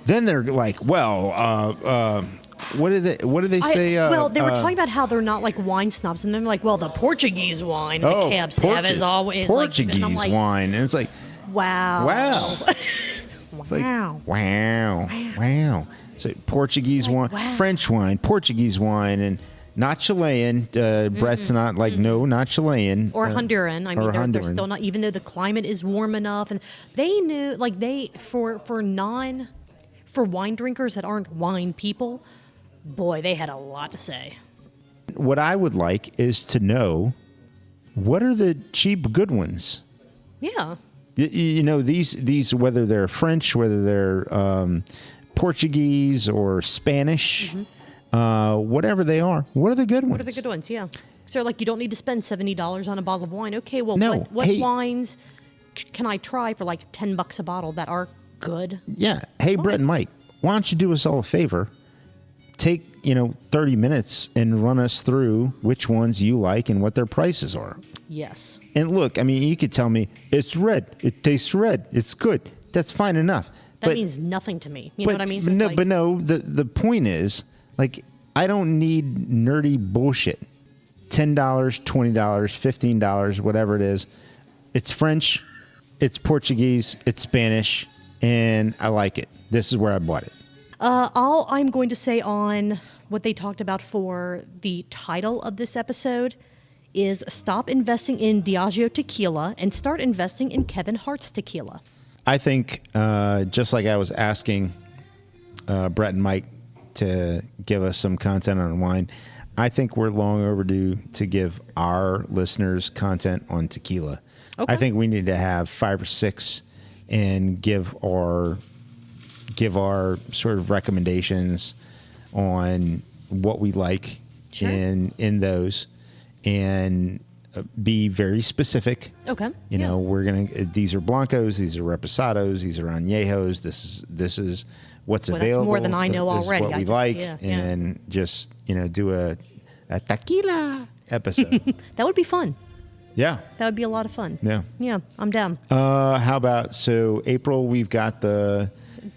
Then they're like, what did they say? They were talking about how they're not like wine snobs, and then they're like, well, the Portuguese wine the cabs have is always Portuguese wine, and it's like, wow. It's like, wow. So Portuguese wine, French wine, Portuguese wine, and not Chilean. Brett's not like, no, not Chilean. Or Honduran. I mean, they're still not, even though the climate is warm enough. And they knew, for wine drinkers that aren't wine people, boy, they had a lot to say. What I would like is to know, what are the cheap good ones? Yeah. These whether they're French, whether they're Portuguese or Spanish, whatever they are. What are the good ones? What are the good ones? Yeah. So you don't need to spend $70 on a bottle of wine. Okay, well, no. what wines can I try for like $10 a bottle that are good? Yeah. Hey, Brett and Mike, why don't you do us all a favor? Take, 30 minutes and run us through which ones you like and what their prices are. Yes. And look, I mean, you could tell me it's red. It tastes red. It's good. That's fine enough. That means nothing to me. You know what I mean? So The point is, like, I don't need nerdy bullshit. $10, $20, $15, whatever it is. It's French, it's Portuguese, it's Spanish, and I like it. This is where I bought it. All I'm going to say on what they talked about for the title of this episode is stop investing in Diageo tequila and start investing in Kevin Hart's tequila. I think, just like I was asking Brett and Mike to give us some content on wine, I think we're long overdue to give our listeners content on tequila. Okay. I think we need to have 5 or 6 and give our sort of recommendations on what we like in those, and be very specific. Okay. These are blancos, these are reposados, these are añejos. This is what's available. That's more than I know already. This is what we like, and just do a tequila episode. That would be fun. Yeah. That would be a lot of fun. Yeah. Yeah, I'm down. How about April? We've got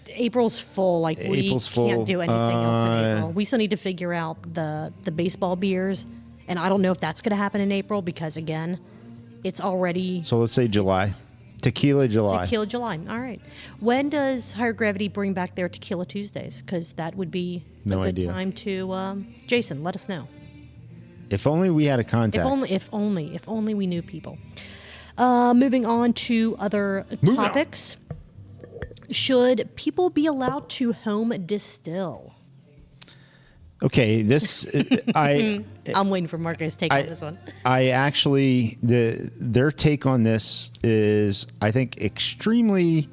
April's full. April's we full. Can't do anything else in April. We still need to figure out the baseball beers, and I don't know if that's going to happen in April because, again, it's already... So let's say July. Tequila July. Tequila July. All right. When does Higher Gravity bring back their Tequila Tuesdays? Because that would be a good time to... Jason, let us know. If only we had a contact. If only we knew people. Moving on to other topics. Should people be allowed to home distill? Okay, I'm waiting for Marco's take on this one. I actually, their take on this is, I think, extremely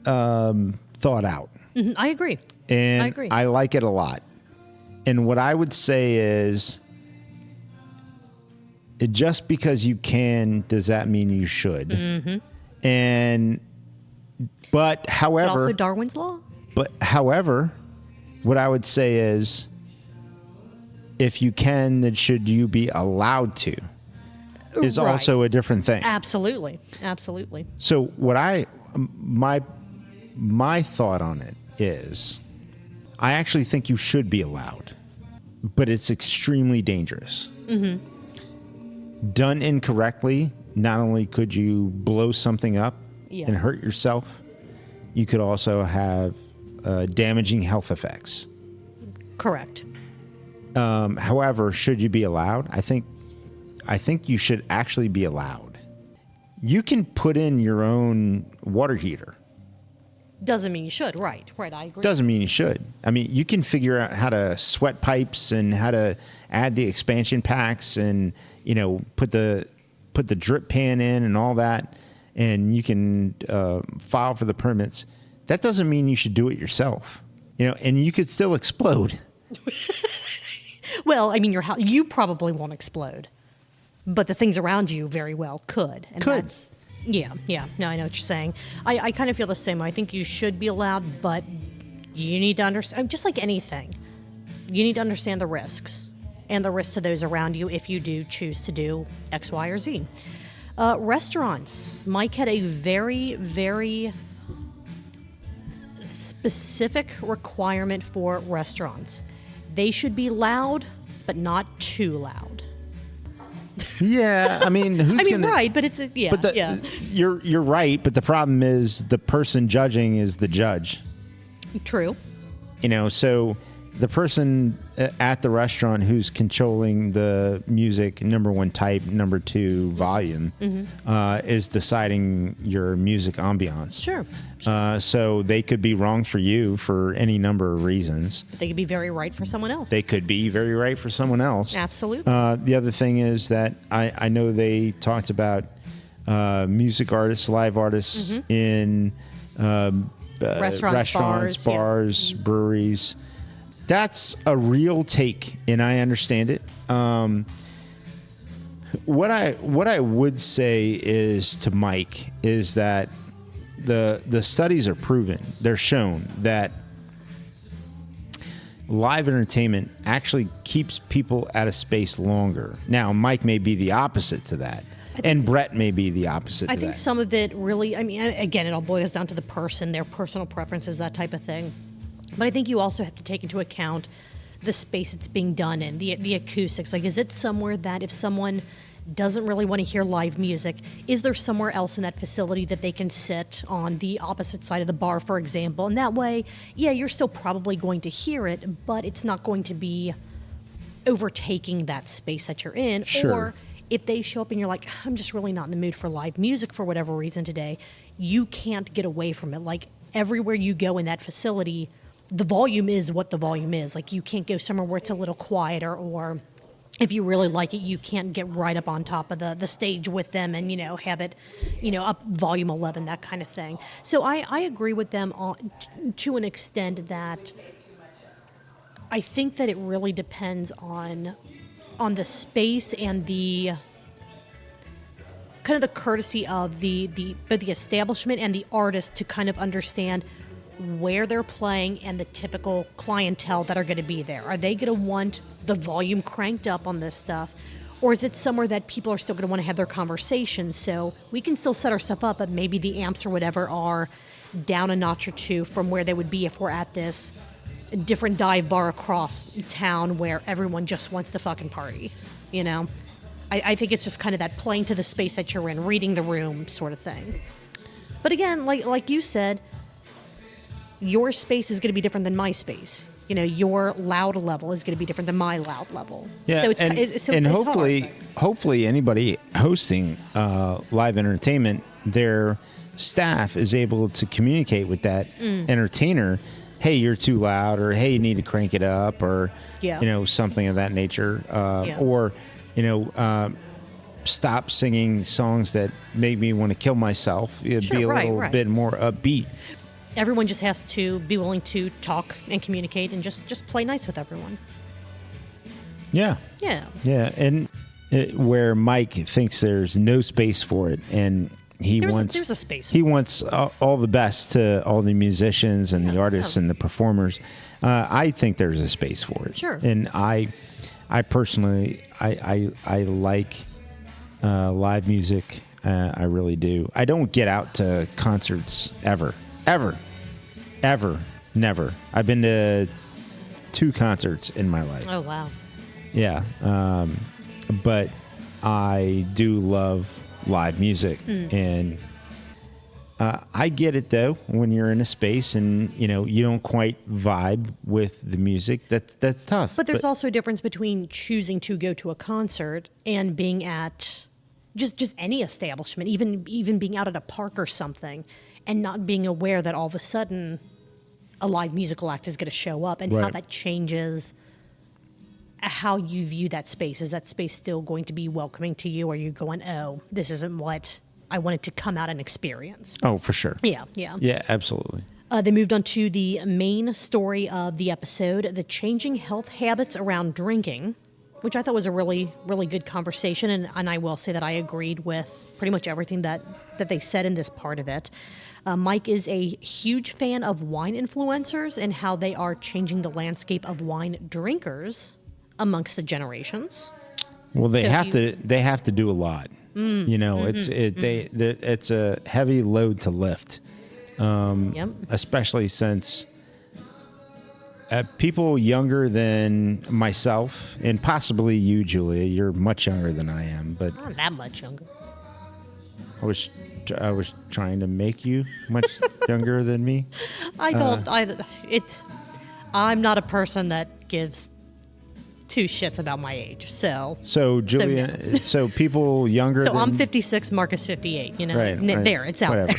thought out. Mm-hmm, I agree. And I like it a lot. And what I would say is, just because you can, does that mean you should? Mm-hmm. But however... But also Darwin's Law? But however, what I would say is, if you can, then should you be allowed to? Is also a different thing. Absolutely. So what my thought on it is, I actually think you should be allowed, but it's extremely dangerous. Mm-hmm. Done incorrectly, not only could you blow something up and hurt yourself, you could also have damaging health effects. Correct. However, should you be allowed? I think you should actually be allowed. You can put in your own water heater. Doesn't mean you should. Right, I agree. Doesn't mean you should. I mean, you can figure out how to sweat pipes and how to add the expansion packs and, put the drip pan in and all that, and you can file for the permits. That doesn't mean you should do it yourself. And you could still explode. Well, I mean, you probably won't explode, but the things around you very well could. And that's, yeah. No, I know what you're saying. I kind of feel the same way. I think you should be allowed, but you need to understand, just like anything, you need to understand the risks and the risks to those around you if you do choose to do X, Y, or Z. Restaurants. Mike had a very, very specific requirement for restaurants. They should be loud, but not too loud. Yeah, I mean, right, but it's You're right, but the problem is the person judging is the judge. True. So the person at the restaurant who's controlling the music, number one, type, number two, volume, is deciding your music ambiance. Sure. So they could be wrong for you for any number of reasons. But they could be very right for someone else. They could be very right for someone else. Absolutely. The other thing is that I know they talked about music artists, live artists in restaurants, bars, breweries. That's a real take, and I understand it. What I would say is to Mike is that the studies are proven. They're shown that live entertainment actually keeps people at a space longer. Now, Mike may be the opposite to that. And Brett may be the opposite to that. I think some of it really, I mean, again, it all boils down to the person, their personal preferences, that type of thing. But I think you also have to take into account the space it's being done in, the acoustics. Like, is it somewhere that if someone doesn't really want to hear live music, is there somewhere else in that facility that they can sit on the opposite side of the bar, for example? And that way, yeah, you're still probably going to hear it, but it's not going to be overtaking that space that you're in. Sure. Or if they show up and you're like, I'm just really not in the mood for live music for whatever reason today, you can't get away from it. Like, everywhere you go in that facility, the volume is what the volume is. Like, you can't go somewhere where it's a little quieter, or if you really like it, you can't get right up on top of the stage with them and, have it, up volume 11, that kind of thing. So I agree with them to an extent that I think that it really depends on the space and the kind of the courtesy of the establishment and the artist to kind of understand where they're playing and the typical clientele that are going to be there. Are they going to want the volume cranked up on this stuff? Or is it somewhere that people are still going to want to have their conversations? So we can still set ourselves up, but maybe the amps or whatever are down a notch or two from where they would be if we're at this different dive bar across town where everyone just wants to fucking party, I think it's just kind of that playing to the space that you're in, reading the room sort of thing. But again, like you said, your space is going to be different than my space. Your loud level is going to be different than my loud level. Yeah, so it's hopefully anybody hosting live entertainment, their staff is able to communicate with that entertainer. Hey, you're too loud, or hey, you need to crank it up, or something of that nature, or stop singing songs that make me want to kill myself. It'd be a little bit more upbeat. Everyone just has to be willing to talk and communicate and just play nice with everyone. Yeah. Yeah. And where Mike thinks there's no space for it, and there's a space. He wants all the best to all the musicians and the artists and the performers. I think there's a space for it. Sure. And I personally, I like live music. I really do. I don't get out to concerts ever. Never. I've been to 2 concerts in my life. Oh, wow. Yeah. But I do love live music. And I get it, though, when you're in a space and, you don't quite vibe with the music. That's tough. But there's also a difference between choosing to go to a concert and being at just any establishment, even being out at a park or something, and not being aware that all of a sudden a live musical act is going to show up, and how that changes how you view that space. Is that space still going to be welcoming to you? Or are you going, oh, this isn't what I wanted to come out and experience? Oh, for sure. Yeah. Yeah, absolutely. They moved on to the main story of the episode, the changing health habits around drinking, which I thought was a really, really good conversation. And I will say that I agreed with pretty much everything that they said in this part of it. Mike is a huge fan of wine influencers and how they are changing the landscape of wine drinkers amongst the generations. Well, they have to do a lot. It's a heavy load to lift. Especially since people younger than myself, and possibly you, Julia, you're much younger than I am, but not that much younger. I was trying to make you much younger than me. I don't. I'm not a person that gives 2 shits about my age. So Julia, so people younger. So I'm 56. Mark is 58. Right. There, it's out there.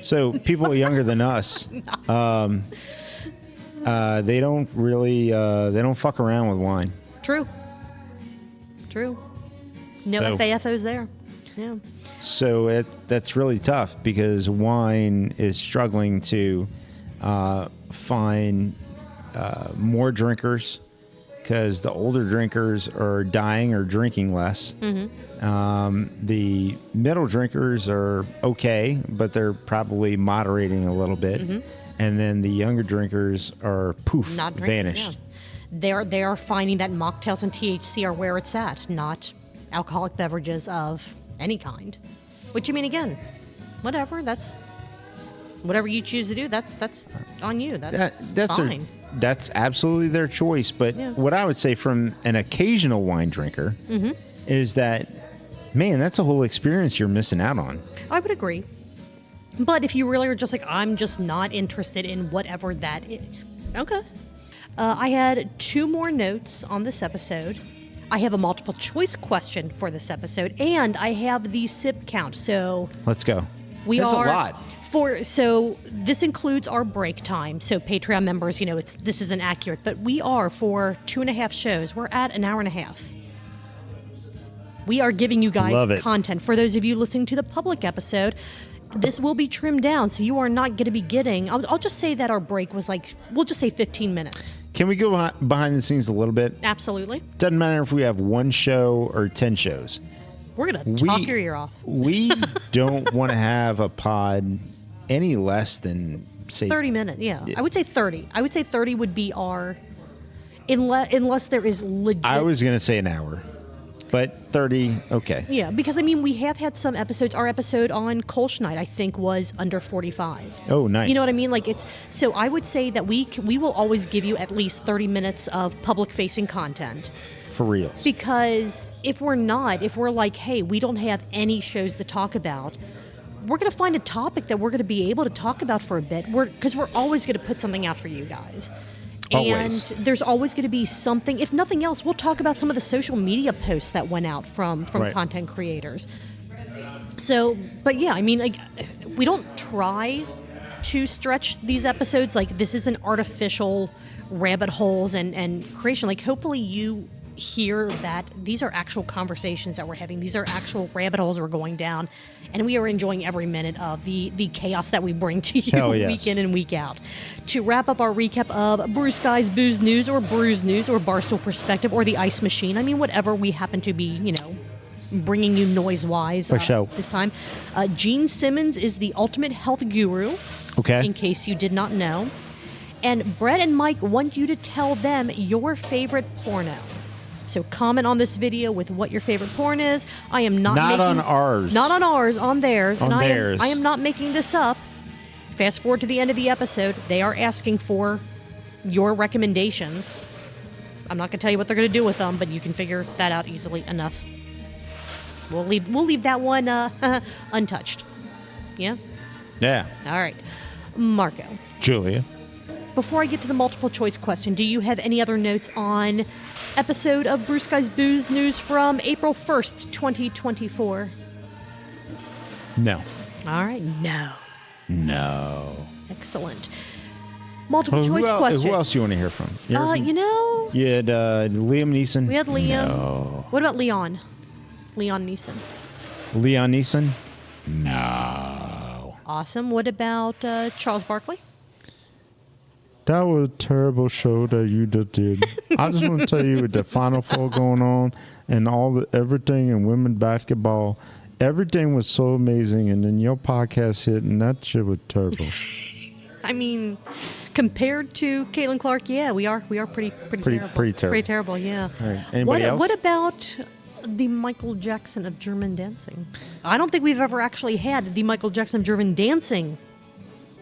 So people younger than us, they don't really they don't fuck around with wine. True. No FAFOs there. Yeah. So that's really tough because wine is struggling to find more drinkers because the older drinkers are dying or drinking less. The middle drinkers are okay, but they're probably moderating a little bit. And then the younger drinkers are Not drinking, vanished. Yeah. They are finding that mocktails and THC are where it's at, not alcoholic beverages of any kind. Which, I mean, again, whatever. That's whatever you choose to do. That's on you. That's fine. That's absolutely their choice. But what I would say from an occasional wine drinker is that, man, that's a whole experience you're missing out on. I would agree. But if you really are just like, I'm just not interested in whatever that is. Okay. I had 2 more notes on this episode. I have a multiple choice question for this episode, and I have the sip count. So let's go. There's a lot. So this includes our break time. So Patreon members, this isn't accurate, but we are for 2.5 shows. We're at an hour and a half. We are giving you guys content. For those of you listening to the public episode, this will be trimmed down, so you are not going to be getting... I'll just say that our break was we'll just say 15 minutes. Can we go behind the scenes a little bit? Absolutely. Doesn't matter if we have 1 show or 10 shows. We're going to talk your ear off. We don't want to have a pod any less than, say... 30 minutes, yeah. I would say 30. I would say 30 would be our... Unless there is legit... I was going to say an hour. But 30, okay. Yeah, because, we have had some episodes. Our episode on Kolsch Night, I think, was under 45. Oh, nice. You know what I mean? So I would say that we will always give you at least 30 minutes of public-facing content. For real. Because if we're like, hey, we don't have any shows to talk about, we're going to find a topic that we're going to be able to talk about for a bit. Because we're always going to put something out for you guys. Always. And there's always going to be something. If nothing else, we'll talk about some of the social media posts that went out from content creators. So, but yeah, we don't try to stretch these episodes. This isn't artificial rabbit holes and creation. Hopefully you hear that these are actual conversations that we're having. These are actual rabbit holes we're going down. And we are enjoying every minute of the chaos that we bring to you week in and week out. To wrap up our recap of Brew Sky's Booze News or Brews News or Barstool Perspective or the Ice Machine, whatever we happen to be, bringing you noise-wise this time. Gene Simmons is the ultimate health guru, in case you did not know. And Brett and Mike want you to tell them your favorite porno. So comment on this video with what your favorite porn is. I am not on ours. Not on ours, on theirs. On theirs. I am not making this up. Fast forward to the end of the episode. They are asking for your recommendations. I'm not going to tell you what they're going to do with them, but you can figure that out easily enough. We'll leave that one untouched. Yeah? Yeah. All right. Marco. Julia. Before I get to the multiple choice question, do you have any other notes on episode of Brew Sky's Booze News from April 1st, 2024? No. All right. No. Excellent. Multiple choice question. Who else do you want to hear from? You had Liam Neeson. We had Liam. No. What about Leon? Leon Neeson. Leon Neeson? No. Awesome. What about Charles Barkley? That was a terrible show that you just did. I just want to tell you, with the Final Four going on and everything in women's basketball, everything was so amazing, and then your podcast hit, and that shit was terrible. Compared to Caitlin Clark, yeah, we are pretty terrible. Pretty terrible. Pretty terrible, yeah. All right. Anybody else? What about the Michael Jackson of German dancing? I don't think we've ever actually had the Michael Jackson of German dancing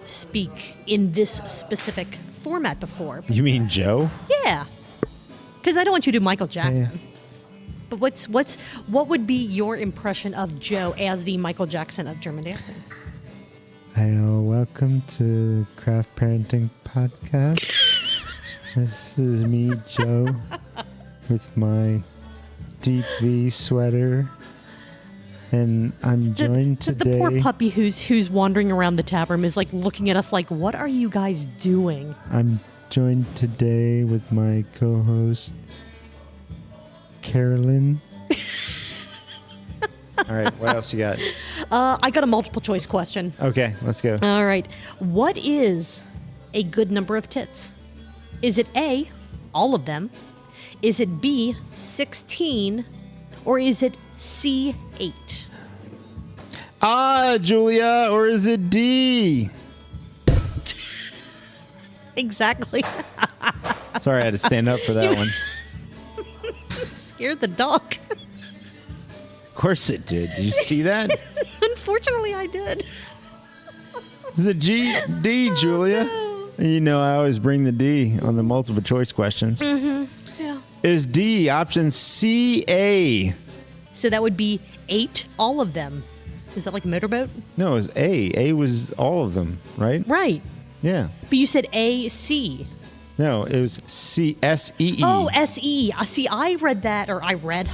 speak in this specific format before. You mean Joe? Yeah, because I don't want you to do Michael Jackson. Yeah. But what would be your impression of Joe as the Michael Jackson of German dancing? Hi, welcome to Craft Parenting Podcast. This is me, Joe, with my deep V sweater. And I'm joined today. The poor puppy who's wandering around the tap room is looking at us like, what are you guys doing? I'm joined today with my co-host, Carolyn. All right, what else you got? I got a multiple choice question. Okay, let's go. All right. What is a good number of tits? Is it A, all of them? Is it B, 16, or is it C, 8? Julia, or is it D? Exactly. Sorry, I had to stand up for that one. Scared the dog. Of course it did. Did you see that? Unfortunately, I did. Is it D, Julia? No. You know, I always bring the D on the multiple choice questions. Yeah. Is D option C, A? So that would be 8, all of them. Is that like a motorboat? No, it was A. A was all of them, right? Right. Yeah. But you said A, C. No, it was C, S, E, E. Oh, S-E. See, I read that, or I read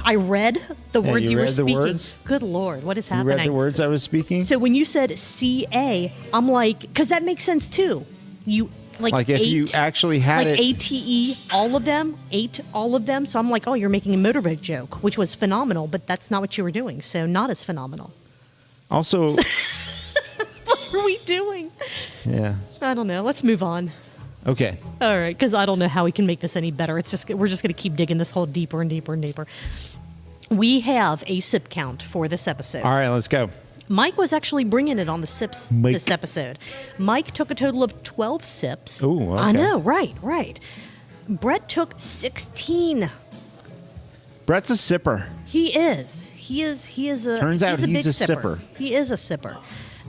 the words you were read the speaking. words? Good Lord, what is You happening? read the words I was speaking? So when you said C-A, I'm like, because that makes sense too. You, like if 8, you actually had like it. A-T-E, all of them, 8, all of them. So I'm like, oh, you're making a motorboat joke, which was phenomenal, but that's not what you were doing. So not as phenomenal. Also, What are we doing? yeah. I don't know. Let's move on. Okay. All right, because I don't know how we can make this any better. We're just going to keep digging this hole deeper and deeper and deeper. We have a sip count for this episode. All right, let's go. Mike was actually bringing it on the sips this episode. Mike took a total of 12 sips. Ooh, okay. I know, right. Brett took 16. Brett's a sipper. He is a. Turns out he's a he's big a sipper. sipper. He is a sipper.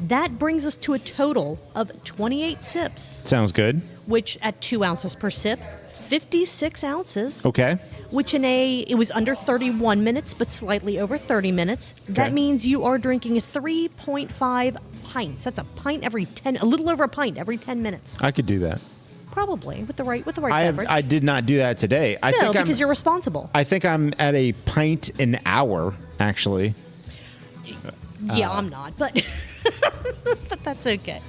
That brings us to a total of 28 sips, Sounds good. which at 2 ounces per sip, 56 ounces. Okay. Which it was under 31 minutes, but slightly over 30 minutes. That Okay. means you are drinking 3.5 pints. That's a little over a pint every 10 minutes. I could do that. Probably with the right beverage. I did not do that today. No, because you're responsible. I think I'm at a pint an hour, actually. Yeah, I'm not, but but that's okay.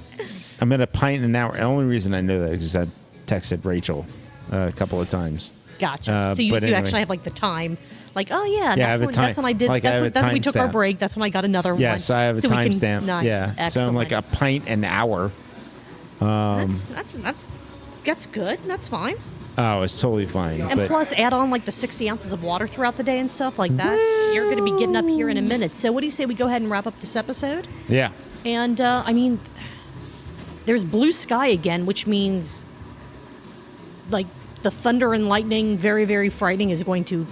I'm at a pint an hour. The only reason I know that is because I texted Rachel a couple of times. Gotcha. So you but anyway. actually have like the time. Like, oh yeah, Yeah, I have a that's when I did. like, I have a that's when we took our timestamp. break. That's when I got another one. Yes, I have a So we can- timestamp. Nice. Yeah. Excellent. So I'm like a pint an hour. That's good. That's fine. Oh, it's totally fine. And but plus, add on like the 60 ounces of water throughout the day and stuff like that. You're going to be getting up here in a minute. So, what do you say we go ahead and wrap up this episode? yeah. And I mean, there's blue sky again, which means like the thunder and lightning, very, very frightening, is going to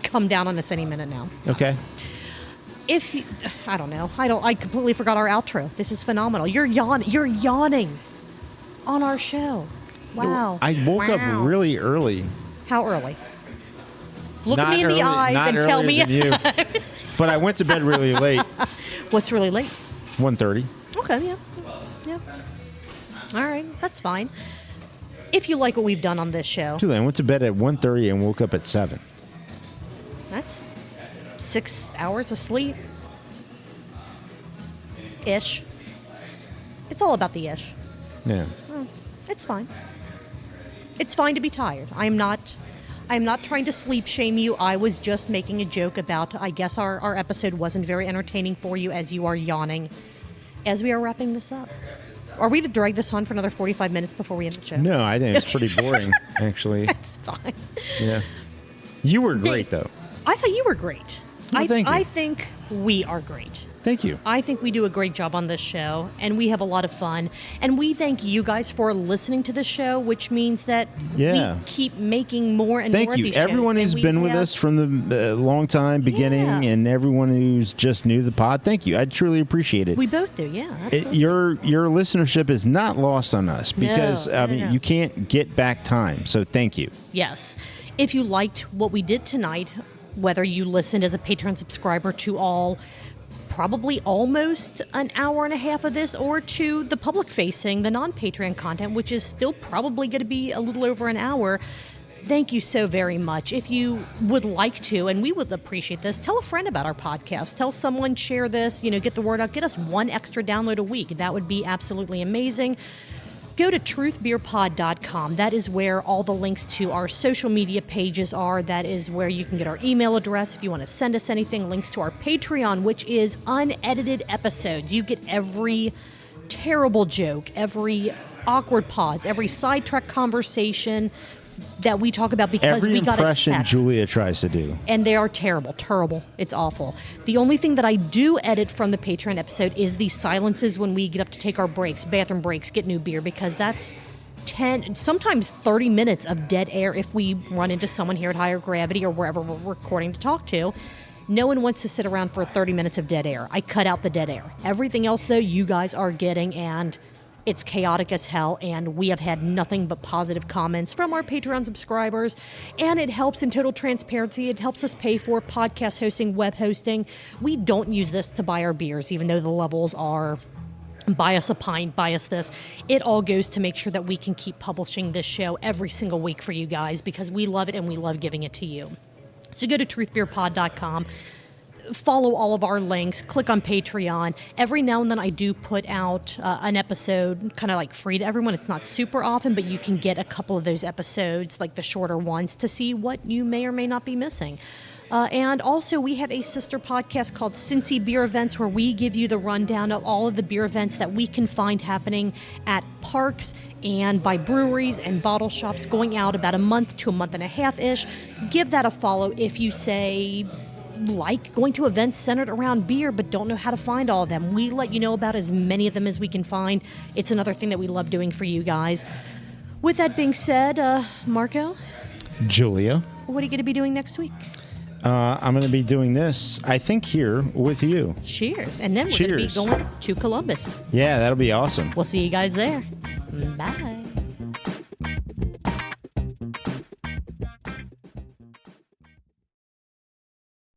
come down on us any minute now. Okay. I don't know. I completely forgot our outro. This is phenomenal. You're yawning on our show. Wow. I woke up really early. How early? Look Not at me in early- the eyes not and tell earlier me. than you. But I went to bed really late. What's really late? 1:30. Okay, yeah. All right, that's fine. If you like what we've done on this show, Too late. I went to bed at 1:30 and woke up at 7. that's 6 hours of sleep. Ish. It's all about the ish. Yeah. It's fine. It's fine to be tired. I'm not trying to sleep shame you. I was just making a joke about, I guess our episode wasn't very entertaining for you as you are yawning as we are wrapping this up. Are we to drag this on for another 45 minutes before we end the show? No, I think it's pretty boring, actually. That's fine. Yeah. You were great, though. I thought you were great. Well, thank you. I think we are great. Thank you. I think we do a great job on this show, and we have a lot of fun. And we thank you guys for listening to the show, which means that Yeah. we keep making more and Thank more of you. these shows. Everyone and who's we been with have- us from the long time beginning, Yeah. and everyone who's just new to the pod. Thank you. I truly appreciate it. We both do, yeah. Absolutely. Your listenership is not lost on us because No, no. you can't get back time. So thank you. Yes. If you liked what we did tonight, whether you listened as a Patreon subscriber to probably almost an hour and a half of this, or to the public facing, the non-Patreon content, which is still probably going to be a little over an hour, thank you so very much. If you would like to, and we would appreciate this, tell a friend about our podcast. Tell someone, share this, get the word out. Get us one extra download a week. That would be absolutely amazing. Go to truthbeerpod.com. That is where all the links to our social media pages are. That is where you can get our email address if you want to send us anything. Links to our Patreon, which is unedited episodes. You get every terrible joke, every awkward pause, every sidetrack conversation, that we talk about because Every we got a impression text. Julia tries to do. And they are terrible. It's awful. The only thing that I do edit from the Patreon episode is the silences when we get up to take our breaks, bathroom breaks, get new beer, because that's 10, sometimes 30 minutes of dead air if we run into someone here at Higher Gravity or wherever we're recording to talk to. No one wants to sit around for 30 minutes of dead air. I cut out the dead air. Everything else, though, you guys are getting, and it's chaotic as hell, and we have had nothing but positive comments from our Patreon subscribers, and it helps in total transparency. It helps us pay for podcast hosting, web hosting. We don't use this to buy our beers, even though the levels are buy us a pint, buy us this. It all goes to make sure that we can keep publishing this show every single week for you guys, because we love it and we love giving it to you. So go to truthbeerpod.com. Follow all of our links, click on Patreon. Every now and then I do put out an episode kind of like free to everyone. It's not super often, but you can get a couple of those episodes, like the shorter ones, to see what you may or may not be missing. And also we have a sister podcast called Cincy Beer Events, where we give you the rundown of all of the beer events that we can find happening at parks and by breweries and bottle shops, going out about a month to a month and a half-ish. Give that a follow if you say like going to events centered around beer but don't know how to find all of them. We let you know about as many of them as we can find. It's another thing that we love doing for you guys. With that being said, Marco, Julia, what are you going to be doing next week? I'm going to be doing this, I think, here with you. Cheers. And then we're going to be going to Columbus. Yeah, that'll be awesome. We'll see you guys there. Bye.